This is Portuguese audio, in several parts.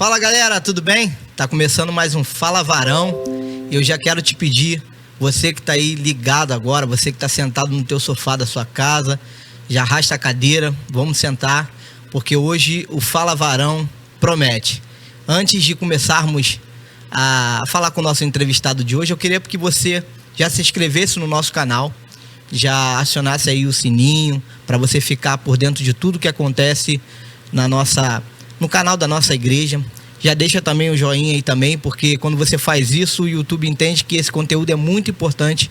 Fala galera, tudo bem? Tá começando mais um Fala Varão. Eu já quero te pedir, você que tá aí ligado agora, você que tá sentado no teu sofá da sua casa, já arrasta a cadeira, vamos sentar, porque hoje o Fala Varão promete. Antes de começarmos a falar com o nosso entrevistado de hoje, eu queria que você já se inscrevesse no nosso canal, já acionasse aí o sininho para você ficar por dentro de tudo que acontece no canal da nossa igreja. Já deixa também o joinha aí também, porque quando você faz isso, o YouTube entende que esse conteúdo é muito importante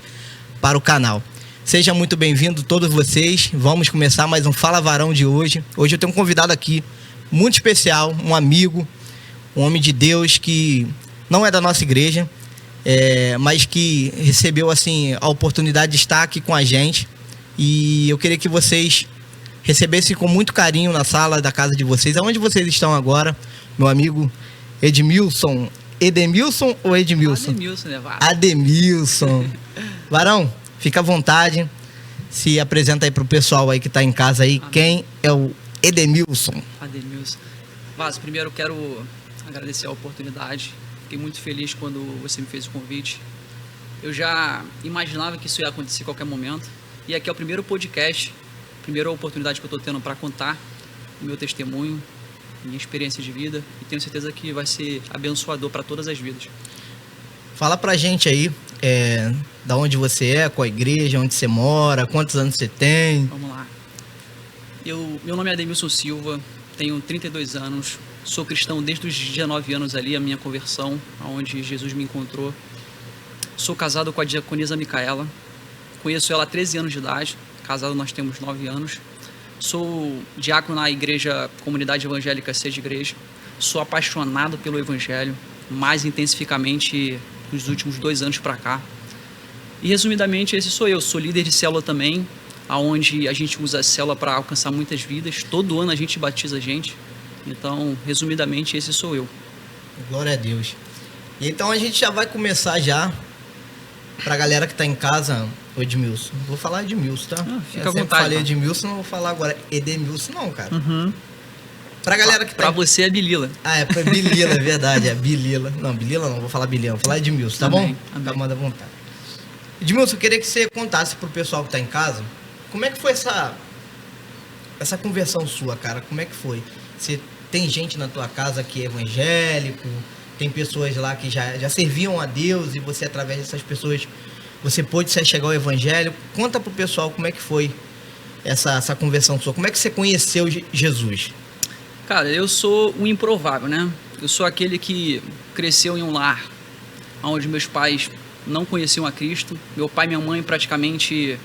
para o canal. Seja muito bem-vindo todos vocês. Vamos começar mais um Fala Varão de hoje. Hoje eu tenho um convidado aqui muito especial, um amigo, um homem de Deus que não é da nossa igreja, mas que recebeu assim a oportunidade de estar aqui com a gente. E eu queria que vocês recebessem com muito carinho na sala da casa de vocês, aonde vocês estão agora, meu amigo Edmilson. Edemilson ou Edmilson? Ademilson, né, Varão? Ademilson. Varão, fica à vontade. Se apresenta aí pro pessoal aí que tá em casa aí. Amém. Quem é o Edemilson? Ademilson. Vaz, primeiro eu quero agradecer a oportunidade. Fiquei muito feliz quando você me fez o convite. Eu já imaginava que isso ia acontecer a qualquer momento. E aqui é o primeiro podcast, primeira oportunidade que eu estou tendo para contar o meu testemunho, minha experiência de vida. E tenho certeza que vai ser abençoador para todas as vidas. Fala pra gente aí, da onde você é, qual a igreja, onde você mora, quantos anos você tem. Vamos lá. Meu nome é Ademilson Silva, tenho 32 anos, sou cristão desde os 19 anos ali, a minha conversão, onde Jesus me encontrou. Sou casado com a diaconisa Micaela, conheço ela há 13 anos de idade, casado nós temos 9 anos. Sou diácono na igreja, comunidade evangélica Seja Igreja. Sou apaixonado pelo evangelho, mais intensificamente nos últimos 2 anos para cá. E resumidamente esse sou eu, sou líder de célula também, onde a gente usa a célula para alcançar muitas vidas. Todo ano a gente batiza gente. Então, resumidamente, esse sou eu. Glória a Deus. E então a gente já vai começar já, pra galera que tá em casa, o Edmilson. Vou falar Edmilson, tá? Fica à vontade. Eu falei Edmilson, não vou falar agora Edemilson não, cara. Uhum. Pra galera que tá... Pra você é Bilila. É Bilila, é verdade, é Bilila. Não, Bilila não, vou falar Bilila, vou falar Edmilson, tá bom? Amém. Manda à vontade. Edmilson, eu queria que você contasse pro pessoal que tá em casa, como é que foi essa conversão sua, cara? Como é que foi? Você tem gente na tua casa que é evangélico, tem pessoas lá que já serviam a Deus e você, através dessas pessoas, você pôde se chegar ao evangelho. Conta pro pessoal como é que foi essa conversão sua. Como é que você conheceu Jesus? Cara, eu sou um improvável, né? Eu sou aquele que cresceu em um lar onde meus pais não conheciam a Cristo. Meu pai e minha mãe praticamente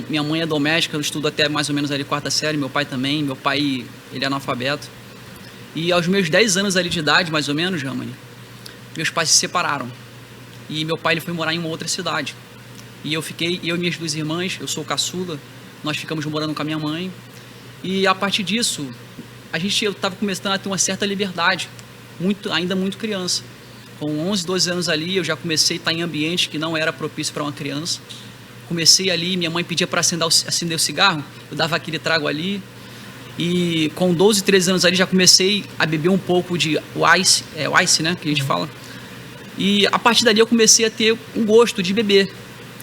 minha mãe é doméstica, eu estudo até mais ou menos ali 4ª série, meu pai também. Meu pai, ele é analfabeto. E aos meus 10 anos ali de idade, mais ou menos, Jamani, meus pais se separaram. E meu pai, ele foi morar em uma outra cidade. E eu e minhas 2 irmãs, eu sou o caçula, nós ficamos morando com a minha mãe. E a partir disso, eu estava começando a ter uma certa liberdade, ainda muito criança. Com 11, 12 anos ali, eu já comecei a estar em ambiente que não era propício para uma criança. Comecei ali, minha mãe pedia para acender o cigarro, eu dava aquele trago ali. E com 12, 13 anos ali, já comecei a beber um pouco de ice, né, que a gente fala. E a partir dali eu comecei a ter um gosto de beber.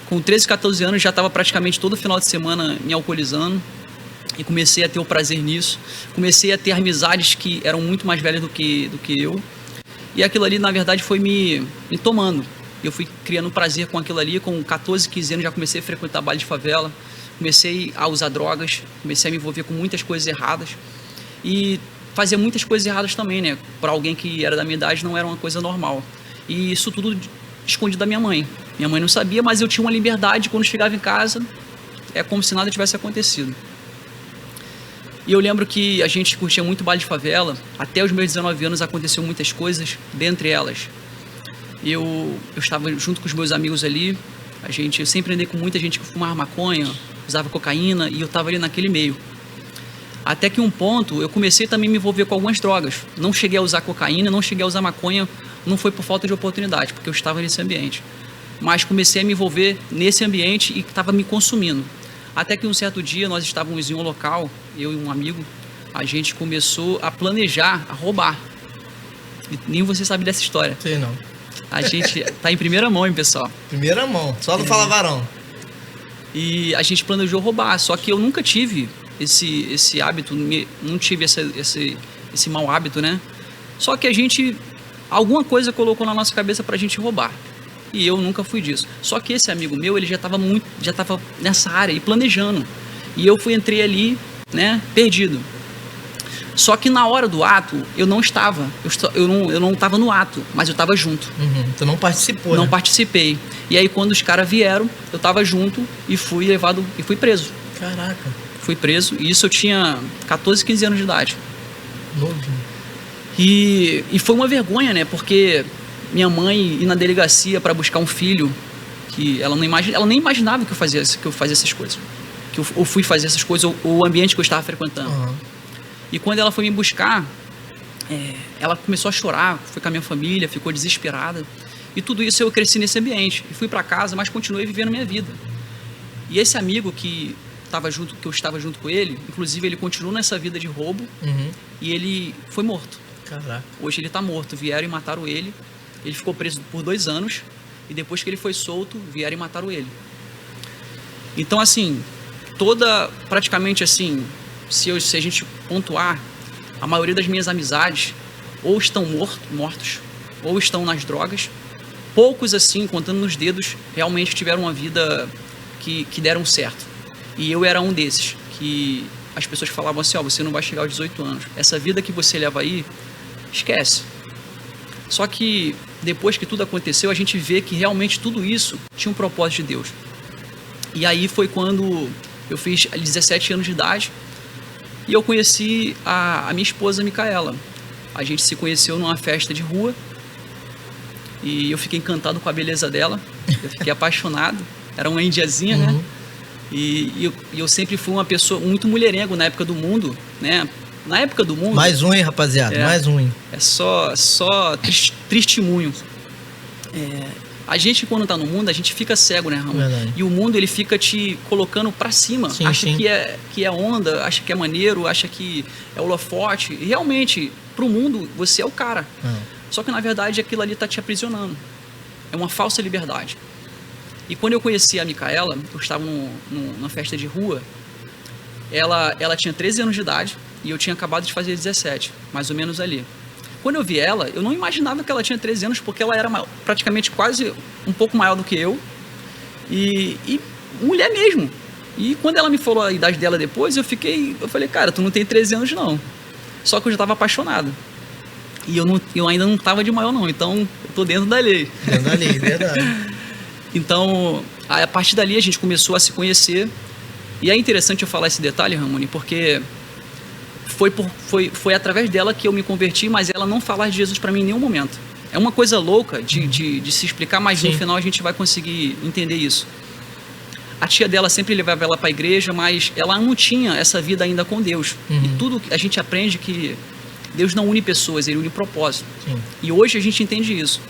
Com 13, 14 anos, já estava praticamente todo final de semana me alcoolizando. E comecei a ter o prazer nisso. Comecei a ter amizades que eram muito mais velhas do que eu. E aquilo ali, na verdade, foi me tomando. Eu fui criando prazer com aquilo ali. Com 14, 15 anos, já comecei a frequentar baile de favela. Comecei a usar drogas. Comecei a me envolver com muitas coisas erradas. E fazer muitas coisas erradas também, né? Para alguém que era da minha idade, não era uma coisa normal. E isso tudo escondido da minha mãe. Minha mãe não sabia, mas eu tinha uma liberdade. Quando chegava em casa, é como se nada tivesse acontecido. E eu lembro que a gente curtia muito baile de favela. Até os meus 19 anos aconteceu muitas coisas, dentre elas. Eu estava junto com os meus amigos ali. Eu sempre andei com muita gente que fumava maconha, usava cocaína, e eu estava ali naquele meio. Até que um ponto eu comecei também a me envolver com algumas drogas. Não cheguei a usar cocaína, não cheguei a usar maconha, não foi por falta de oportunidade, porque eu estava nesse ambiente. Mas comecei a me envolver nesse ambiente e estava me consumindo. Até que um certo dia nós estávamos em um local, eu e um amigo, a gente começou a planejar, a roubar. Nem você sabe dessa história. Sei não. A gente tá em primeira mão, hein, pessoal? Primeira mão, só do Fala Varão. E a gente planejou roubar, só que eu nunca tive esse hábito, não tive esse mau hábito, né? Só que alguma coisa colocou na nossa cabeça pra gente roubar. E eu nunca fui disso. Só que esse amigo meu, ele já tava nessa área e planejando. E eu entrei ali, né, perdido. Só que na hora do ato, eu não estava. Eu não estava no ato, mas eu estava junto. Tu não participou, Não né? participei. E aí, quando os caras vieram, eu estava junto e fui levado e fui preso. Caraca. Fui preso, e isso eu tinha 14, 15 anos de idade. Novinho. E foi uma vergonha, né? Porque minha mãe ir na delegacia para buscar um filho, que ela nem imaginava que eu fazia essas coisas. Que eu fui fazer essas coisas, ou o ambiente que eu estava frequentando. Uhum. E quando ela foi me buscar, ela começou a chorar, foi com a minha família, ficou desesperada. E tudo isso eu cresci nesse ambiente. E fui para casa, mas continuei vivendo minha vida. E esse amigo que eu estava junto com ele, inclusive ele continuou nessa vida de roubo, e ele foi morto. Caraca. Hoje ele está morto. Vieram e mataram ele. Ele ficou preso por 2 anos. E depois que ele foi solto, vieram e mataram ele. Então, assim, praticamente assim, se a gente pontuar, a maioria das minhas amizades ou estão mortos, ou estão nas drogas. Poucos, assim, contando nos dedos, realmente tiveram uma vida que deram certo. E eu era um desses, que as pessoas falavam assim, você não vai chegar aos 18 anos. Essa vida que você leva aí, esquece. Só que depois que tudo aconteceu, a gente vê que realmente tudo isso tinha um propósito de Deus. E aí foi quando eu fiz 17 anos de idade e eu conheci a minha esposa, Micaela. A gente se conheceu numa festa de rua e eu fiquei encantado com a beleza dela. Eu fiquei apaixonado. Era uma indiazinha, né? E eu sempre fui uma pessoa muito mulherengo na época do mundo, né? Na época do mundo... Mais um, hein, rapaziada? Mais um, hein? É só testemunho. A gente, quando tá no mundo, a gente fica cego, né, Ramon? Verdade. E o mundo, ele fica te colocando pra cima. Sim, acha sim. que é onda, acha que é maneiro, acha que é holofote. E realmente, pro mundo, você é o cara. Só que, na verdade, aquilo ali tá te aprisionando. É uma falsa liberdade. E quando eu conheci a Micaela, eu estava numa festa de rua, ela tinha 13 anos de idade e eu tinha acabado de fazer 17, mais ou menos ali. Quando eu vi ela, eu não imaginava que ela tinha 13 anos, porque ela era praticamente quase um pouco maior do que eu e mulher mesmo. E quando ela me falou a idade dela depois, eu falei, cara, tu não tem 13 anos não. Só que eu já estava apaixonado. E eu ainda não estava de maior não, então eu tô dentro da lei. Dentro da lei, verdade. Então, a partir dali a gente começou a se conhecer. E é interessante eu falar esse detalhe, Ramone, porque foi através dela que eu me converti, mas ela não falar de Jesus para mim em nenhum momento. É uma coisa louca de se explicar, mas no final a gente vai conseguir entender isso. A tia dela sempre levava ela para a igreja, mas ela não tinha essa vida ainda com Deus. E tudo a gente aprende que Deus não une pessoas, Ele une propósito. Sim. E hoje a gente entende isso.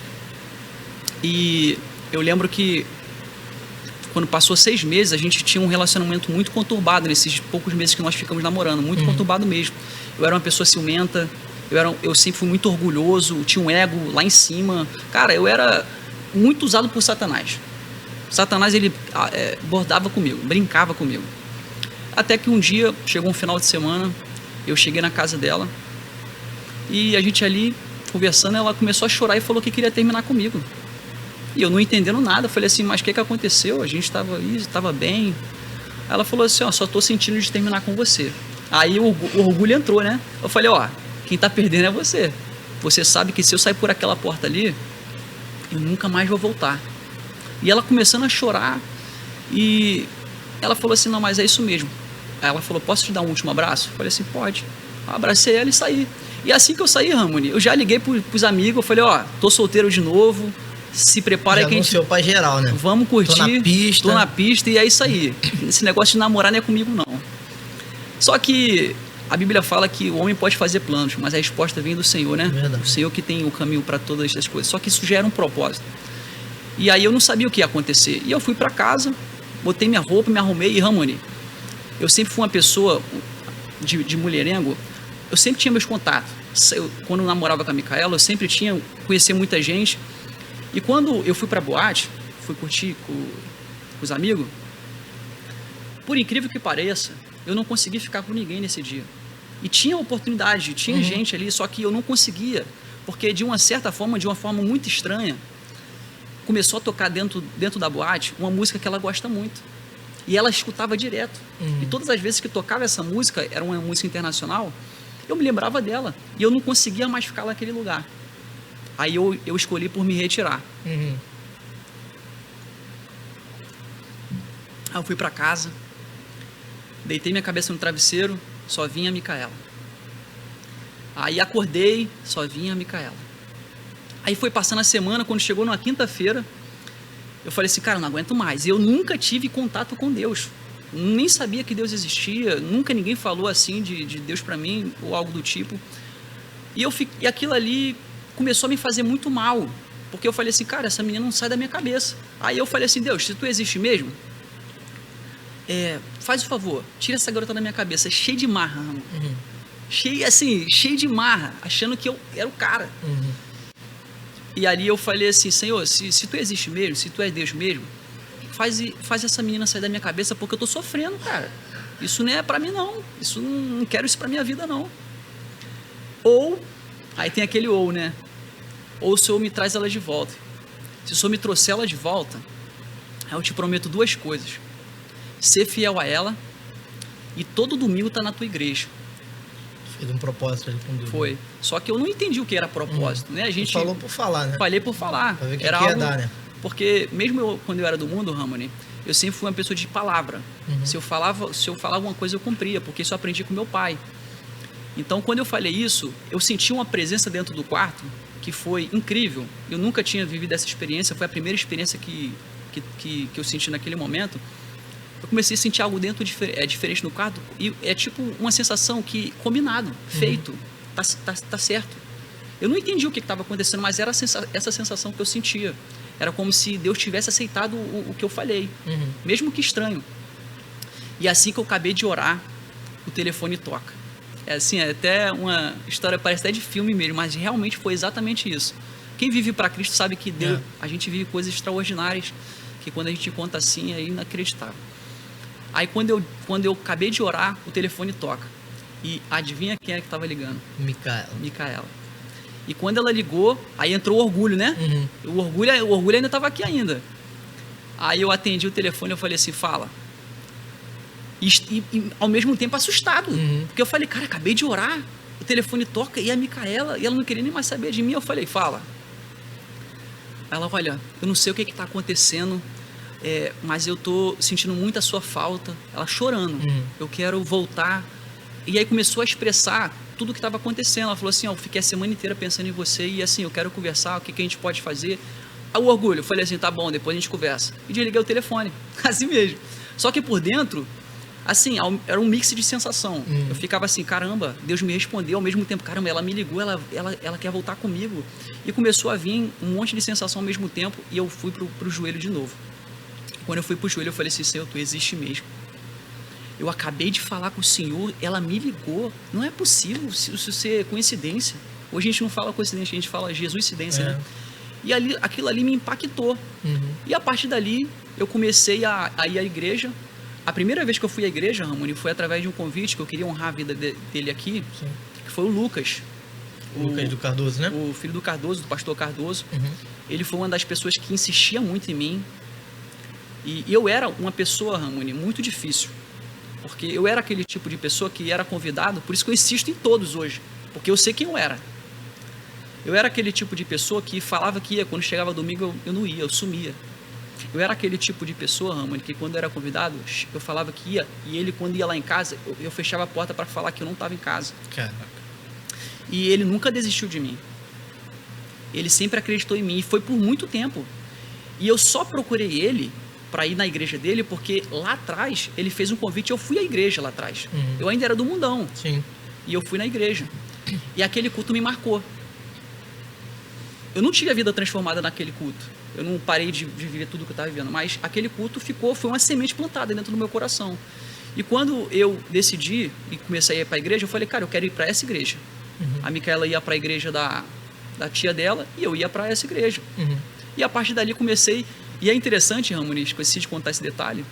E eu lembro que quando passou 6 meses, a gente tinha um relacionamento muito conturbado nesses poucos meses que nós ficamos namorando, muito conturbado mesmo. Eu era uma pessoa ciumenta, eu sempre fui muito orgulhoso, tinha um ego lá em cima. Cara, eu era muito usado por Satanás. Satanás, ele bordava comigo, brincava comigo. Até que um dia, chegou um final de semana, eu cheguei na casa dela e a gente ali, conversando, ela começou a chorar e falou que queria terminar comigo. E eu não entendendo nada, falei assim, mas o que aconteceu? A gente estava bem. Ela falou assim, só tô sentindo de terminar com você. Aí o orgulho entrou, né? Eu falei, quem tá perdendo é você. Você sabe que se eu sair por aquela porta ali, eu nunca mais vou voltar. E ela começando a chorar, e ela falou assim, não, mas é isso mesmo. Aí ela falou, posso te dar um último abraço? Eu falei assim, pode. Eu abracei ela e saí. E assim que eu saí, Ramone, eu já liguei pros amigos, eu falei, tô solteiro de novo, se prepara aí que a gente... pra geral, né? Vamos curtir. Tô na pista. E é isso aí. Esse negócio de namorar não é comigo, não. Só que a Bíblia fala que o homem pode fazer planos, mas a resposta vem do Senhor, né? Verdade. O Senhor que tem o caminho para todas essas coisas. Só que isso gera um propósito. E aí eu não sabia o que ia acontecer. E eu fui para casa, botei minha roupa, me arrumei e, Ramone, eu sempre fui uma pessoa de mulherengo, eu sempre tinha meus contatos. quando eu namorava com a Micaela, eu sempre conhecia muita gente. E quando eu fui pra boate, fui curtir com os amigos, por incrível que pareça, eu não consegui ficar com ninguém nesse dia. E tinha oportunidade, tinha gente ali, só que eu não conseguia, porque de uma certa forma, de uma forma muito estranha, começou a tocar dentro da boate uma música que ela gosta muito. E ela escutava direto. E todas as vezes que tocava essa música, era uma música internacional, eu me lembrava dela. E eu não conseguia mais ficar naquele lugar. Aí eu escolhi por me retirar. Aí eu fui pra casa, deitei minha cabeça no travesseiro, só vinha a Micaela. Aí acordei, só vinha a Micaela. Aí foi passando a semana, quando chegou numa quinta-feira, eu falei assim, cara, eu não aguento mais. E eu nunca tive contato com Deus. Nem sabia que Deus existia, nunca ninguém falou assim de Deus pra mim, ou algo do tipo. E aquilo ali começou a me fazer muito mal, porque eu falei assim, cara, essa menina não sai da minha cabeça. Aí eu falei assim, Deus, se tu existe mesmo, faz o favor, tira essa garota da minha cabeça, cheio de marra, cheio de marra, achando que eu era o cara. E ali eu falei assim, Senhor, se tu existe mesmo, se tu é Deus mesmo, faz essa menina sair da minha cabeça, porque eu tô sofrendo, cara. Isso não é pra mim, não. Não quero isso pra minha vida, não. Ou, aí tem aquele ou, né? Ou o Senhor me traz ela de volta. Se o Senhor me trouxer ela de volta, eu te prometo duas coisas. Ser fiel a ela e todo domingo tá na tua igreja. Fez um propósito ali com Deus. Foi. Só que eu não entendi o que era propósito, né? A gente falou por falar, né? Falei por falar. Pra ver o que era ia algo, dar, né? Porque mesmo quando eu era do mundo, Ramone, eu sempre fui uma pessoa de palavra. Se eu falava uma coisa, eu cumpria, porque isso eu aprendi com meu pai. Então, quando eu falei isso, eu senti uma presença dentro do quarto que foi incrível. Eu nunca tinha vivido essa experiência, foi a primeira experiência que eu senti naquele momento. Eu comecei a sentir algo dentro diferente no quarto, e é tipo uma sensação que, combinado, feito, tá certo. Eu não entendi o que estava acontecendo, mas era essa sensação que eu sentia. Era como se Deus tivesse aceitado o que eu falei, mesmo que estranho. E assim que eu acabei de orar, o telefone toca. É assim, é até uma história, parece até de filme mesmo, mas realmente foi exatamente isso. Quem vive para Cristo sabe que Deus, a gente vive coisas extraordinárias, que quando a gente conta assim é inacreditável. Aí quando eu acabei de orar, o telefone toca. E adivinha quem é que estava ligando? Micaela. E quando ela ligou, aí entrou o orgulho, né? O orgulho ainda estava aqui ainda. Aí eu atendi o telefone e eu falei assim, fala. E ao mesmo tempo assustado. Porque eu falei, cara, acabei de orar, o telefone toca e a Micaela, e ela não queria nem mais saber de mim. Eu falei, fala. Ela, olha, eu não sei o que está acontecendo, mas eu tô sentindo muito a sua falta. Ela chorando, eu quero voltar. E aí começou a expressar tudo o que estava acontecendo. Ela falou assim, eu fiquei a semana inteira pensando em você e assim, eu quero conversar, o que a gente pode fazer. Aí o orgulho, eu falei assim, tá bom, depois a gente conversa. E desliguei o telefone, assim mesmo. Só que por dentro, assim, era um mix de sensação. Eu ficava assim, caramba, Deus me respondeu, ao mesmo tempo, caramba, ela me ligou, ela quer voltar comigo. E começou a vir um monte de sensação ao mesmo tempo, e eu fui pro joelho de novo. Quando eu fui pro joelho, eu falei assim, Senhor, tu existe mesmo. Eu acabei de falar com o Senhor, ela me ligou. Não é possível isso ser coincidência. Hoje a gente não fala coincidência, a gente fala Jesuscidência, né? E aquilo ali me impactou. E a partir dali, eu comecei a ir à igreja. A primeira vez que eu fui à igreja, Ramone, foi através de um convite que eu queria honrar a vida dele aqui, que foi o Lucas. O Lucas do Cardoso, né? O filho do Cardoso, do pastor Cardoso. Ele foi uma das pessoas que insistia muito em mim. E eu era uma pessoa, Ramone, muito difícil. Porque eu era aquele tipo de pessoa que era convidado, por isso que eu insisto em todos hoje, porque eu sei quem eu era. Eu era aquele tipo de pessoa que falava que ia, quando chegava domingo eu não ia, eu sumia. Eu era aquele tipo de pessoa, Ramone, que quando eu era convidado, eu falava que ia, e ele quando ia lá em casa, eu fechava a porta para falar que eu não estava em casa. Caraca. E ele nunca desistiu de mim. Ele sempre acreditou em mim, e foi por muito tempo. E eu só procurei ele para ir na igreja dele, porque lá atrás ele fez um convite, eu fui à igreja lá atrás. Eu ainda era do mundão. Sim. E eu fui na igreja. E aquele culto me marcou. Eu não tive a vida transformada naquele culto. Eu não parei de viver tudo que eu estava vivendo, mas aquele culto foi uma semente plantada dentro do meu coração. E quando eu decidi e comecei a ir para a igreja, eu falei, cara, eu quero ir para essa igreja. A Micaela ia para a igreja da tia dela e eu ia para essa igreja. E a partir dali comecei... E é interessante, Ramoni, esqueci de contar esse detalhe,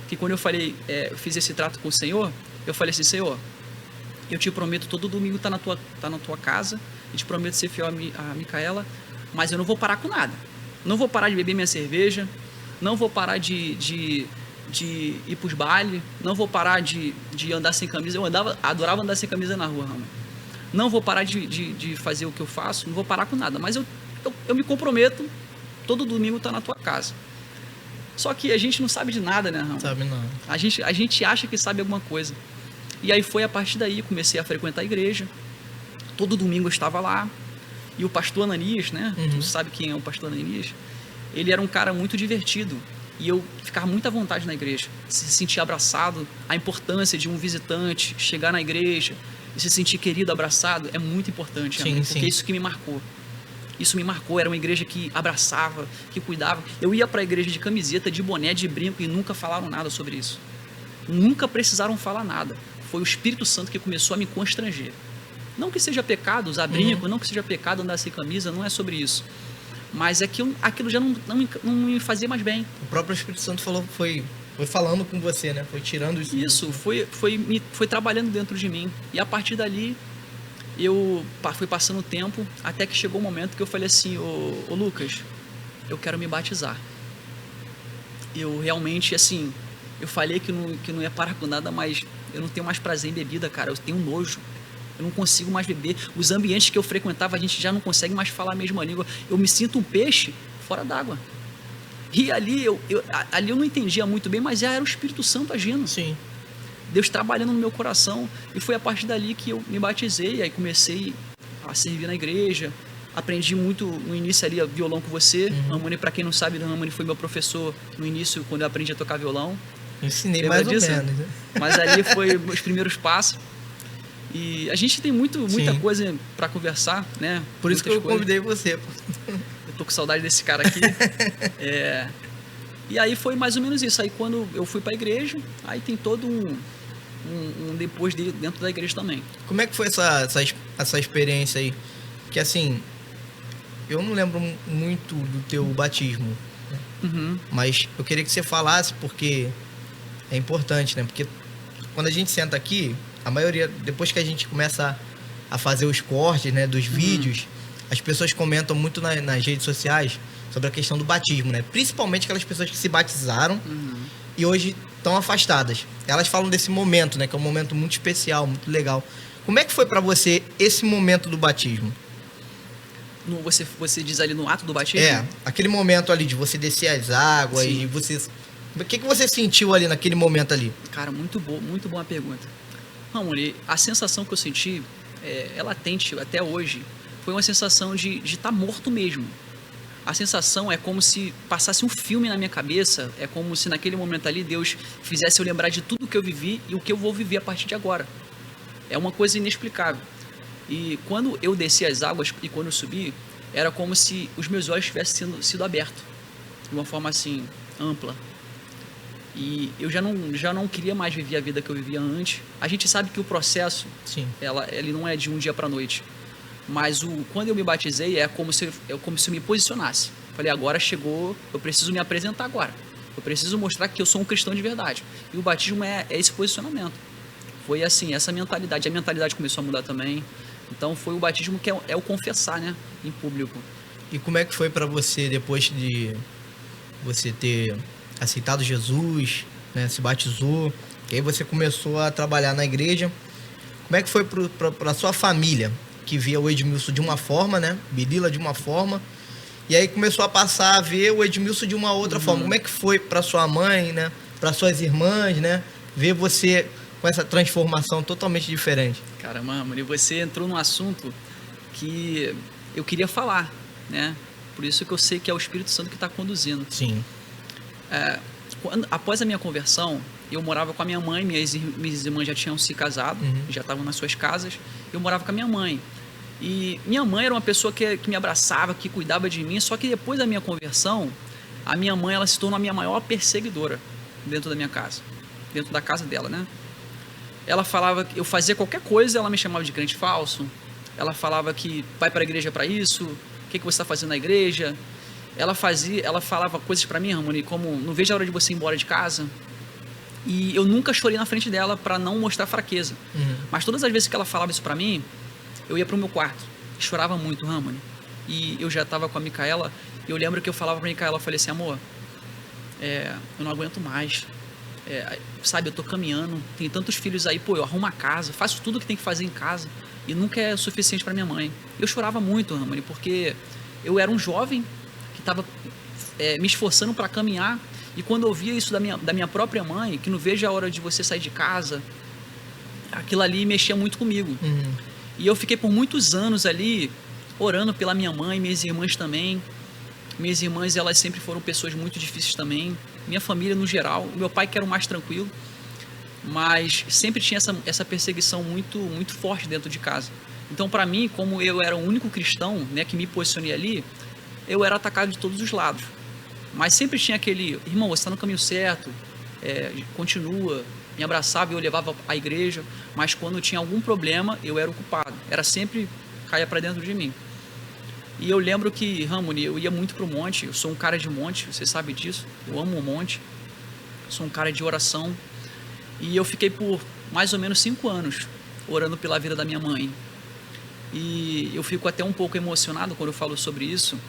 que quando eu falei, eu fiz esse trato com o Senhor, eu falei assim, Senhor, eu te prometo todo domingo tá na tua casa, e te prometo ser fiel a Micaela, mas eu não vou parar com nada. Não vou parar de beber minha cerveja, não vou parar de ir pros bailes, não vou parar de andar sem camisa. Eu adorava andar sem camisa na rua, Ramon. Não vou parar de fazer o que eu faço, não vou parar com nada, mas eu me comprometo, todo domingo tá na tua casa. Só que a gente não sabe de nada, né, Ramon? Sabe não. A gente acha que sabe alguma coisa. E aí foi a partir daí, comecei a frequentar a igreja. Todo domingo eu estava lá. E o pastor Ananias, né? Tu sabe quem é o pastor Ananias? Ele era um cara muito divertido. E eu ficava muito à vontade na igreja. Se sentir abraçado. A importância de um visitante chegar na igreja e se sentir querido, abraçado, é muito importante. Sim, porque isso que me marcou. Isso me marcou. Era uma igreja que abraçava, que cuidava. Eu ia para a igreja de camiseta, de boné, de brinco e nunca falaram nada sobre isso. Nunca precisaram falar nada. Foi o Espírito Santo que começou a me constranger. Não que seja pecado usar brinco, não que seja pecado andar sem camisa, não é sobre isso. Mas é que aquilo já não me fazia mais bem. O próprio Espírito Santo foi falando com você, né? Foi tirando isso. Isso, foi trabalhando dentro de mim. E a partir dali, eu fui passando o tempo, até que chegou o momento que eu falei assim, ô Lucas, eu quero me batizar. Eu realmente, assim, eu falei que não ia parar com nada, mas eu não tenho mais prazer em bebida, cara. Eu tenho nojo. Eu não consigo mais beber. Os ambientes que eu frequentava, a gente já não consegue mais falar a mesma língua. Eu me sinto um peixe fora d'água. E ali eu não entendia muito bem, mas já era o Espírito Santo agindo. Sim. Deus trabalhando no meu coração. E foi a partir dali que eu me batizei. Aí comecei a servir na igreja. Aprendi muito no início ali violão com você. Ramoni, para quem não sabe, Ramoni foi meu professor no início, quando eu aprendi a tocar violão. Ensinei mais ou menos, né? Mas ali foi os primeiros passos. E a gente tem muita coisa para conversar, né? Por isso que eu convidei você. Eu tô com saudade desse cara aqui. E aí foi mais ou menos isso. Aí quando eu fui para a igreja, aí tem todo um depois dentro da igreja também. Como é que foi essa experiência aí? Que assim, eu não lembro muito do teu batismo, né? Mas eu queria que você falasse, porque é importante, né? Porque quando a gente senta aqui, a maioria, depois que a gente começa a fazer os cortes, né, dos vídeos, as pessoas comentam muito nas redes sociais sobre a questão do batismo, né? Principalmente aquelas pessoas que se batizaram e hoje estão afastadas. Elas falam desse momento, né, que é um momento muito especial, muito legal. Como é que foi para você esse momento do batismo? Você diz ali no ato do batismo? Aquele momento ali de você descer as águas. Sim. E você... O que você sentiu ali naquele momento ali? Cara, muito boa pergunta. Ramoni, a sensação que eu senti é latente até hoje. Foi uma sensação de estar morto mesmo. A sensação é como se passasse um filme na minha cabeça. É como se naquele momento ali Deus fizesse eu lembrar de tudo que eu vivi e o que eu vou viver a partir de agora. É uma coisa inexplicável. E quando eu desci as águas e quando eu subi, era como se os meus olhos tivessem sido abertos. De uma forma assim, ampla. E eu já não queria mais viver a vida que eu vivia antes. A gente sabe que o processo, ele não é de um dia para a noite. Mas quando eu me batizei, é como se eu me posicionasse. Falei, agora chegou, eu preciso me apresentar agora. Eu preciso mostrar que eu sou um cristão de verdade. E o batismo é esse posicionamento. Foi assim, essa mentalidade. A mentalidade começou a mudar também. Então foi o batismo que é o confessar, né, em público. E como é que foi para você, depois de você ter aceitado Jesus, né, se batizou, e aí você começou a trabalhar na igreja? Como é que foi para sua família, que via o Edmilson de uma forma, né, Bilila de uma forma, e aí começou a passar a ver o Edmilson de uma outra forma? Como é que foi para sua mãe, né, para suas irmãs, né, ver você com essa transformação totalmente diferente? Caramba, Ramon, você entrou num assunto que eu queria falar, né? Por isso que eu sei que é o Espírito Santo que está conduzindo. Sim. Após a minha conversão, eu morava com a minha mãe, minhas irmãs já tinham se casado, já estavam nas suas casas, eu morava com a minha mãe. E minha mãe era uma pessoa que me abraçava, que cuidava de mim, só que depois da minha conversão, a minha mãe ela se tornou a minha maior perseguidora dentro da minha casa, dentro da casa dela, né? Ela falava que eu fazia qualquer coisa, ela me chamava de crente falso, ela falava que vai para a igreja para isso, o que você está fazendo na igreja. Ela falava coisas para mim, Ramoni, como não vejo a hora de você ir embora de casa. E eu nunca chorei na frente dela para não mostrar fraqueza. Mas todas as vezes que ela falava isso para mim, eu ia pro meu quarto. Chorava muito, Ramoni. E eu já estava com a Micaela. E eu lembro que eu falava pra Micaela, eu falei assim, amor, eu não aguento mais. Sabe, eu tô caminhando, tem tantos filhos aí, eu arrumo a casa, faço tudo que tem que fazer em casa. E nunca é suficiente para minha mãe. Eu chorava muito, Ramoni, porque eu era um jovem que estava me esforçando para caminhar. E quando eu via isso da minha própria mãe, que não vejo a hora de você sair de casa, aquilo ali mexia muito comigo. E eu fiquei por muitos anos ali orando pela minha mãe, minhas irmãs também. Minhas irmãs, elas sempre foram pessoas muito difíceis também. Minha família no geral. Meu pai que era o mais tranquilo. Mas sempre tinha essa perseguição muito, muito forte dentro de casa. Então, para mim, como eu era o único cristão, né, que me posicionei ali, eu era atacado de todos os lados. Mas sempre tinha aquele, irmão, você está no caminho certo, continua, me abraçava e eu levava à igreja, mas quando tinha algum problema, eu era o culpado. Era sempre, caia para dentro de mim. E eu lembro que, Ramoni, eu ia muito pro monte, eu sou um cara de monte, você sabe disso, eu amo o monte, sou um cara de oração, e eu fiquei por mais ou menos 5 anos orando pela vida da minha mãe. E eu fico até um pouco emocionado quando eu falo sobre isso,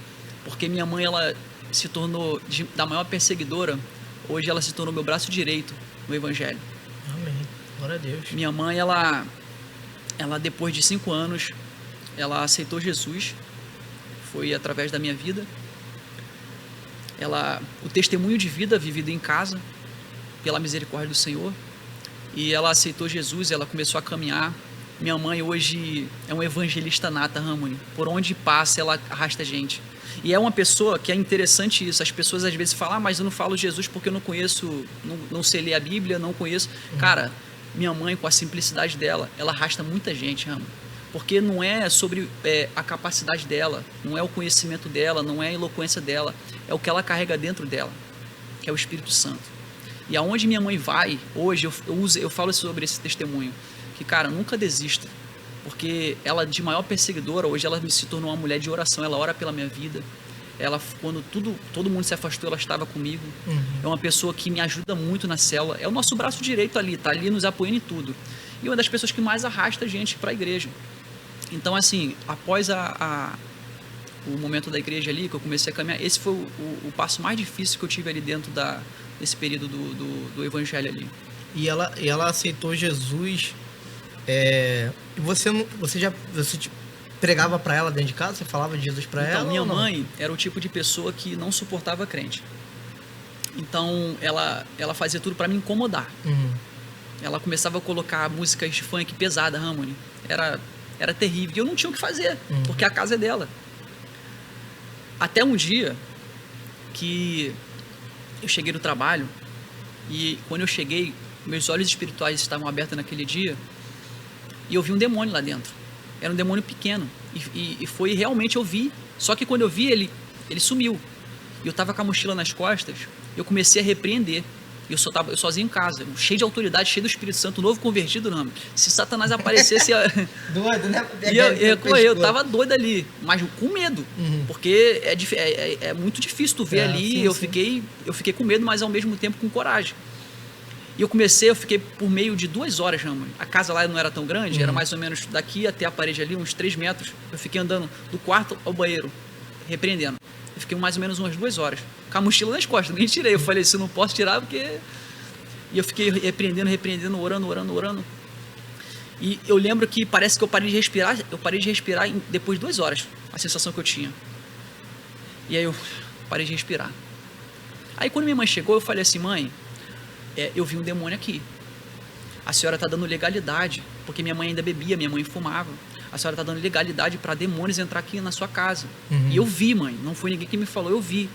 porque minha mãe, ela se tornou, da maior perseguidora, hoje ela se tornou meu braço direito no Evangelho. Amém. Glória a Deus. Minha mãe, ela depois de 5 anos, ela aceitou Jesus, foi através da minha vida. O testemunho de vida vivido em casa, pela misericórdia do Senhor, e ela aceitou Jesus, ela começou a caminhar. Minha mãe hoje é um evangelista nata, Ramoni. Por onde passa, ela arrasta gente. E é uma pessoa que é interessante isso. As pessoas às vezes falam, mas eu não falo Jesus porque eu não conheço, não sei ler a Bíblia, não conheço. Cara, minha mãe, com a simplicidade dela, ela arrasta muita gente, Ramoni. Porque não é sobre a capacidade dela, não é o conhecimento dela, não é a eloquência dela, é o que ela carrega dentro dela, que é o Espírito Santo. E aonde minha mãe vai, hoje, eu falo sobre esse testemunho, que, cara, nunca desista, porque ela, de maior perseguidora, hoje ela se tornou uma mulher de oração, ela ora pela minha vida, ela, quando todo mundo se afastou, ela estava comigo, é uma pessoa que me ajuda muito na célula, é o nosso braço direito ali, tá ali nos apoiando em tudo, e uma das pessoas que mais arrasta a gente para a igreja. Então, assim, após o momento da igreja ali, que eu comecei a caminhar, esse foi o passo mais difícil que eu tive ali dentro desse período do evangelho ali. E ela aceitou Jesus. E você pregava para ela dentro de casa? Você falava de Jesus para ela? Então, minha mãe era o tipo de pessoa que não suportava crente. Então, ela fazia tudo para me incomodar. Ela começava a colocar músicas de funk pesada, Ramoni. Era terrível. E eu não tinha o que fazer, porque a casa é dela. Até um dia que eu cheguei no trabalho e quando eu cheguei, meus olhos espirituais estavam abertos naquele dia e eu vi um demônio lá dentro. Era um demônio pequeno e foi realmente, eu vi. Só que quando eu vi ele sumiu. E eu estava com a mochila nas costas, eu comecei a repreender. Eu sozinho em casa, cheio de autoridade, cheio do Espírito Santo, novo convertido, não. Se Satanás aparecesse... Doido, né? Eu tava doido ali, mas com medo. Porque é muito difícil tu ver ali. Sim, eu fiquei com medo, mas ao mesmo tempo com coragem. E eu fiquei por meio de 2 horas, Ramon. A casa lá não era tão grande, era mais ou menos daqui até a parede ali, uns 3 metros. Eu fiquei andando do quarto ao banheiro, repreendendo. Eu fiquei mais ou menos umas 2 horas, com a mochila nas costas, nem tirei. Eu falei, eu não posso tirar porque... E eu fiquei repreendendo, orando. E eu lembro que parece que eu parei de respirar depois de 2 horas, a sensação que eu tinha. E aí eu parei de respirar. Aí quando minha mãe chegou, eu falei assim, mãe, eu vi um demônio aqui. A senhora está dando legalidade, porque minha mãe ainda bebia, minha mãe fumava. A senhora está dando legalidade para demônios entrar aqui na sua casa. E eu vi, mãe, não foi ninguém que me falou, eu vi.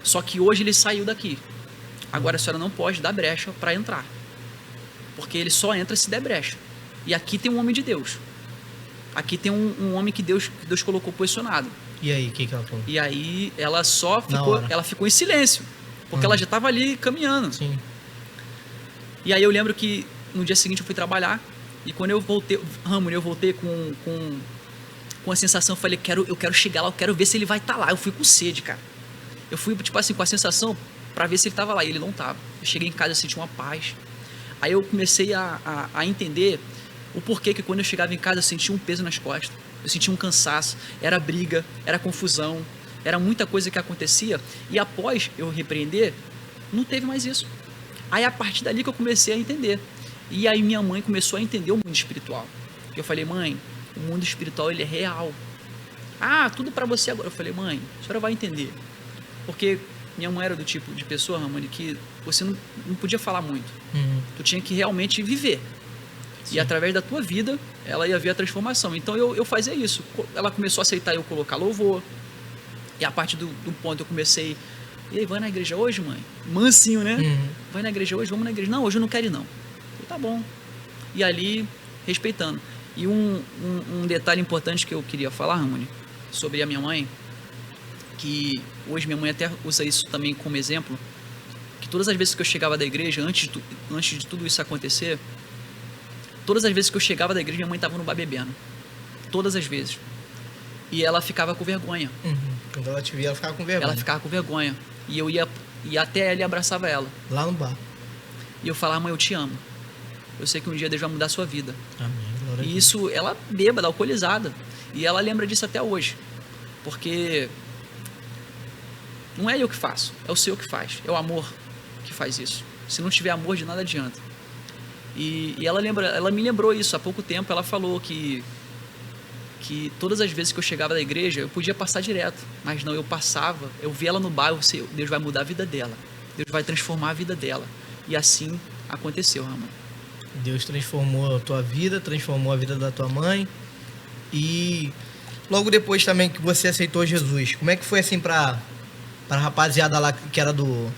Só que hoje ele saiu daqui. Agora a senhora não pode dar brecha para entrar. Porque ele só entra se der brecha. E aqui tem um homem de Deus. Aqui tem um homem que Deus colocou posicionado. E aí, o que ela falou? E aí ela ficou em silêncio. Porque ela já estava ali caminhando. Sim. E aí eu lembro que no dia seguinte eu fui trabalhar. E quando eu voltei, Ramon, eu voltei com a sensação, eu falei, eu quero chegar lá, eu quero ver se ele vai estar lá. Eu fui com sede, cara. Eu fui, tipo assim, com a sensação pra ver se ele tava lá, e ele não tava. Eu cheguei em casa, eu senti uma paz. Aí eu comecei a entender o porquê que quando eu chegava em casa eu sentia um peso nas costas, eu sentia um cansaço, era briga, era confusão, era muita coisa que acontecia, e após eu repreender, não teve mais isso. Aí a partir dali que eu comecei a entender. E aí minha mãe começou a entender o mundo espiritual. Eu falei, mãe, o mundo espiritual ele é real. Ah, tudo pra você agora. Eu falei, mãe, a senhora vai entender. Porque minha mãe era do tipo de pessoa, Ramone, que você não podia falar muito. Tu tinha que realmente viver. Sim. E através da tua vida, ela ia ver a transformação. Então eu fazia isso. Ela começou a aceitar eu colocar louvor. E a partir do ponto eu comecei... E aí, vai na igreja hoje, mãe? Mansinho, né? Vai na igreja hoje? Vamos na igreja. Não, hoje eu não quero ir, não. Eu, tá bom. E ali, respeitando. E um detalhe importante que eu queria falar, Ramone, sobre a minha mãe, que hoje minha mãe até usa isso também como exemplo, que todas as vezes que eu chegava da igreja, antes de tudo isso acontecer, todas as vezes que eu chegava da igreja, minha mãe estava no bar bebendo. Todas as vezes. E ela ficava com vergonha. Quando ela te via, ela ficava com vergonha. Ela ficava com vergonha. E eu ia até ela e abraçava ela. Lá no bar. E eu falava, mãe, eu te amo. Eu sei que um dia Deus vai mudar a sua vida. Amém. E isso, ela bêbada, alcoolizada. E ela lembra disso até hoje. Porque não é eu que faço, é o Senhor que faz. É o amor que faz isso. Se não tiver amor, de nada adianta. E ela me lembrou isso há pouco tempo. Ela falou que todas as vezes que eu chegava da igreja, eu podia passar direto. Mas não, eu passava, eu via ela no bar, eu sei, Deus vai mudar a vida dela. Deus vai transformar a vida dela. E assim aconteceu, Ramon. Deus transformou a tua vida, transformou a vida da tua mãe. E logo depois também que você aceitou Jesus, como é que foi assim pra rapaziada lá que era do...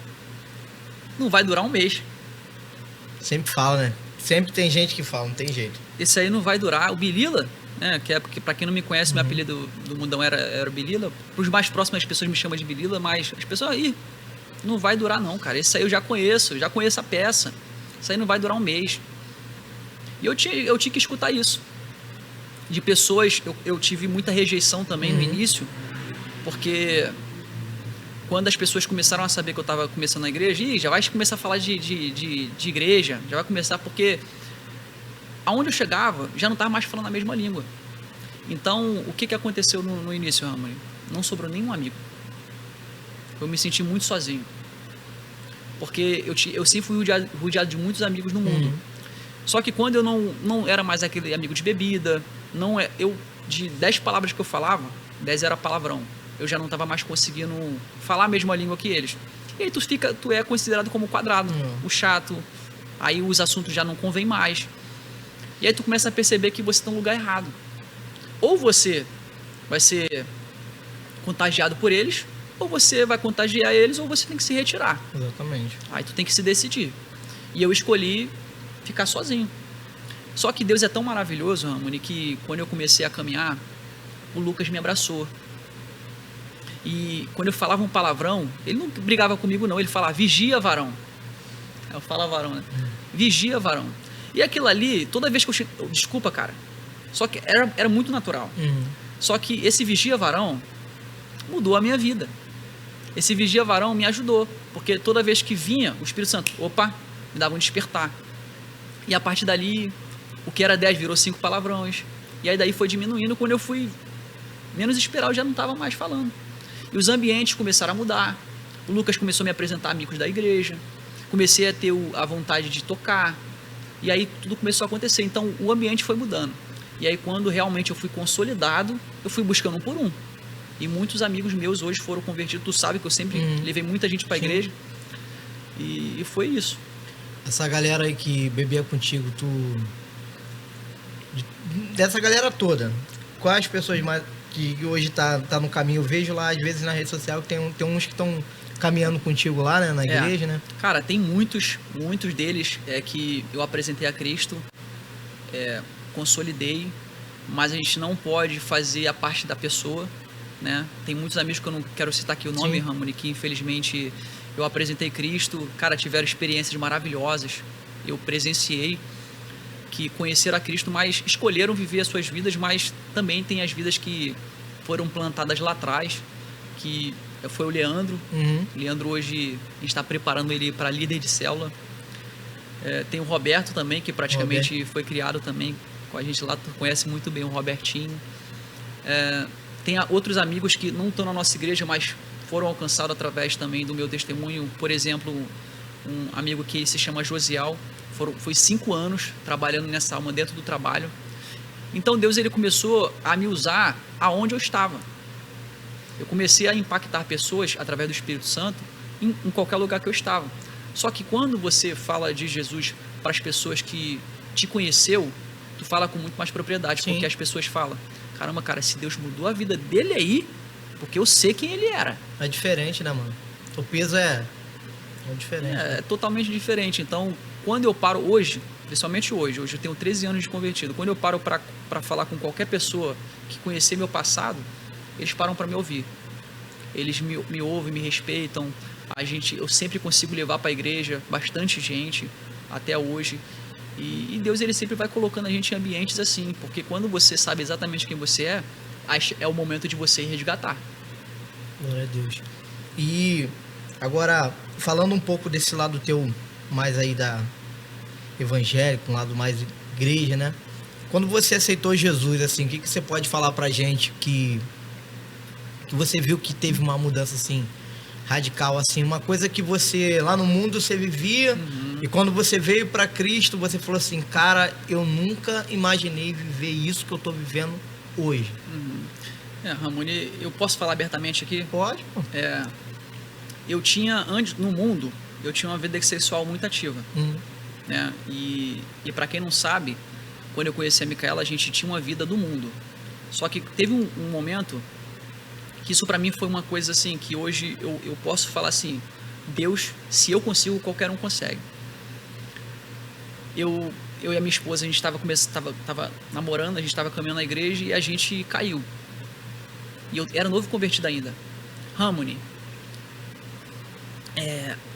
Não vai durar um mês. Sempre fala, né? Sempre tem gente que fala, não tem jeito. Esse aí não vai durar. O Bilila, né? Que é porque, pra quem não me conhece, meu apelido do mundão era o Bilila. Pros mais próximos as pessoas me chamam de Bilila, mas as pessoas aí, não vai durar não, cara. Esse aí eu já conheço a peça. Isso aí não vai durar um mês. E eu tinha que escutar isso. De pessoas, eu tive muita rejeição também no início, porque quando as pessoas começaram a saber que eu estava começando na igreja, já vai começar a falar de igreja, já vai começar, porque aonde eu chegava, já não estava mais falando a mesma língua. Então, o que aconteceu no início, Ramon? Não sobrou nenhum amigo. Eu me senti muito sozinho. Porque eu sempre fui rodeado de muitos amigos no mundo. Só que quando eu não era mais aquele amigo de bebida, de 10 palavras que eu falava, 10 era palavrão. Eu já não estava mais conseguindo falar a mesma língua que eles. E aí tu é considerado como quadrado, o chato. Aí os assuntos já não convêm mais. E aí tu começa a perceber que você está no lugar errado. Ou você vai ser contagiado por eles, ou você vai contagiar eles, ou você tem que se retirar. Exatamente. Aí tu tem que se decidir. E eu escolhi ficar sozinho. Só que Deus é tão maravilhoso, Ramone, que quando eu comecei a caminhar, o Lucas me abraçou. E quando eu falava um palavrão, ele não brigava comigo não, ele falava, vigia, varão. Eu falava varão, né? Vigia, varão. E aquilo ali, toda vez que eu... Desculpa, cara. Só que era muito natural. Só que esse vigia, varão, mudou a minha vida. Esse vigia, varão, me ajudou. Porque toda vez que vinha, o Espírito Santo, opa, me dava um despertar. E a partir dali, o que era 10 virou 5 palavrões. E aí daí foi diminuindo. Quando eu fui menos esperar, eu já não estava mais falando. E os ambientes começaram a mudar. O Lucas começou a me apresentar amigos da igreja. Comecei a ter a vontade de tocar. E aí tudo começou a acontecer. Então o ambiente foi mudando. E aí quando realmente eu fui consolidado, eu fui buscando um por um. E muitos amigos meus hoje foram convertidos. Tu sabe que eu sempre levei muita gente para a igreja. E foi isso. Essa galera aí que bebia contigo, dessa galera toda, quais pessoas mais que hoje tá no caminho? Eu vejo lá, às vezes, na rede social, que tem uns que estão caminhando contigo lá, né, na igreja, né? Cara, tem muitos deles que eu apresentei a Cristo, consolidei, mas a gente não pode fazer a parte da pessoa, né? Tem muitos amigos que eu não quero citar aqui o nome, Ramone, que infelizmente eu apresentei Cristo, cara, tiveram experiências maravilhosas, eu presenciei, que conheceram a Cristo, mas escolheram viver as suas vidas, mas também tem as vidas que foram plantadas lá atrás, que foi o Leandro. O Leandro hoje, a gente está preparando ele para líder de célula. Tem o Roberto também, que praticamente foi criado também com a gente lá, tu conhece muito bem o Robertinho. Tem outros amigos que não estão na nossa igreja, mas foram alcançados através também do meu testemunho. Por exemplo, um amigo que se chama Josial, foi 5 anos trabalhando nessa alma dentro do trabalho. Então Deus, ele começou a me usar aonde eu estava. Eu comecei a impactar pessoas através do Espírito Santo em qualquer lugar que eu estava. Só que quando você fala de Jesus para as pessoas que te conheceu, tu fala com muito mais propriedade. Sim. Porque as pessoas falam, caramba, cara, se Deus mudou a vida dele aí, porque eu sei quem ele era. É diferente, né, mano? O peso é diferente. É totalmente diferente. Então, quando eu paro hoje, principalmente hoje eu tenho 13 anos de convertido, quando eu paro para falar com qualquer pessoa que conhecer meu passado, eles param para me ouvir. Eles me ouvem, me respeitam. Eu sempre consigo levar para a igreja bastante gente, até hoje. E Deus, ele sempre vai colocando a gente em ambientes assim, porque quando você sabe exatamente quem você é o momento de você resgatar. Glória a Deus. E agora, falando um pouco desse lado teu, mais aí da evangélico, um lado mais igreja, né? Quando você aceitou Jesus, assim, o que você pode falar pra gente que você viu que teve uma mudança, assim, radical, assim, uma coisa que você, lá no mundo, você vivia, e quando você veio para Cristo, você falou assim, cara, eu nunca imaginei viver isso que eu tô vivendo hoje. Ramone, eu posso falar abertamente aqui? Pode, pô. Eu tinha, antes, no mundo, eu tinha uma vida sexual muito ativa, né? E para quem não sabe, quando eu conheci a Micaela, a gente tinha uma vida do mundo. Só que teve um momento que isso para mim foi uma coisa assim, que hoje eu posso falar assim, Deus, se eu consigo, qualquer um consegue. Eu e a minha esposa, a gente estava namorando, a gente estava caminhando na igreja e a gente caiu. E eu era novo convertido ainda. Ramone,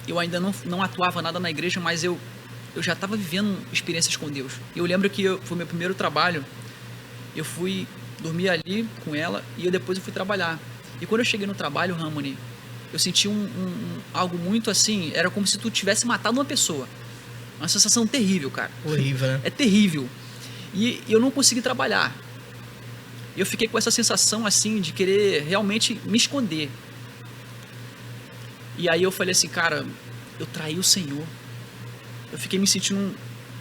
eu ainda não atuava nada na igreja, mas eu já estava vivendo experiências com Deus. Eu lembro que foi meu primeiro trabalho, eu fui dormir ali com ela e depois eu fui trabalhar. E quando eu cheguei no trabalho, Ramone, eu senti algo muito assim, era como se tu tivesse matado uma pessoa. Uma sensação terrível, cara. Horrível, né? É terrível. E eu não consegui trabalhar. Eu fiquei com essa sensação assim de querer realmente me esconder. E aí eu falei assim, cara, eu traí o Senhor. Eu fiquei me sentindo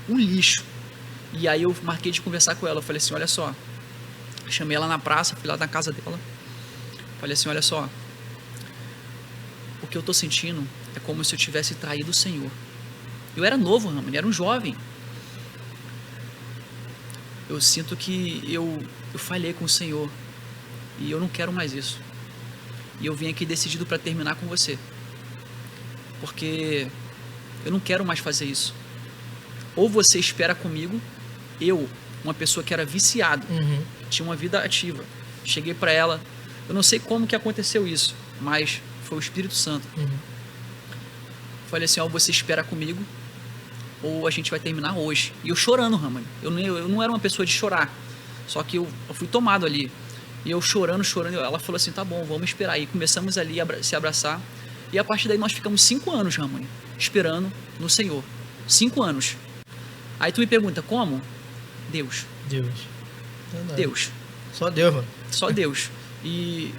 um lixo. E aí eu marquei de conversar com ela. Eu falei assim, olha só. Chamei ela na praça, fui lá na casa dela. Falei assim, olha só. O que eu tô sentindo é como se eu tivesse traído o Senhor. Eu era novo, Ramon, era um jovem. Eu sinto que eu falhei com o Senhor. E eu não quero mais isso. E eu vim aqui decidido para terminar com você. Porque eu não quero mais fazer isso. Ou você espera comigo, uma pessoa que era viciado, tinha uma vida ativa. Cheguei para ela, eu não sei como que aconteceu isso, mas foi o Espírito Santo. Falei assim, você espera comigo, ou a gente vai terminar hoje. E eu chorando, Ramon. Eu não era uma pessoa de chorar, só que eu fui tomado ali. E eu chorando, ela falou assim, tá bom, vamos esperar. E começamos ali a se abraçar. E a partir daí nós ficamos 5 anos, Ramon, esperando no Senhor. 5 anos. Aí tu me pergunta, como? Deus. Deus. Só Deus, mano. Só Deus. E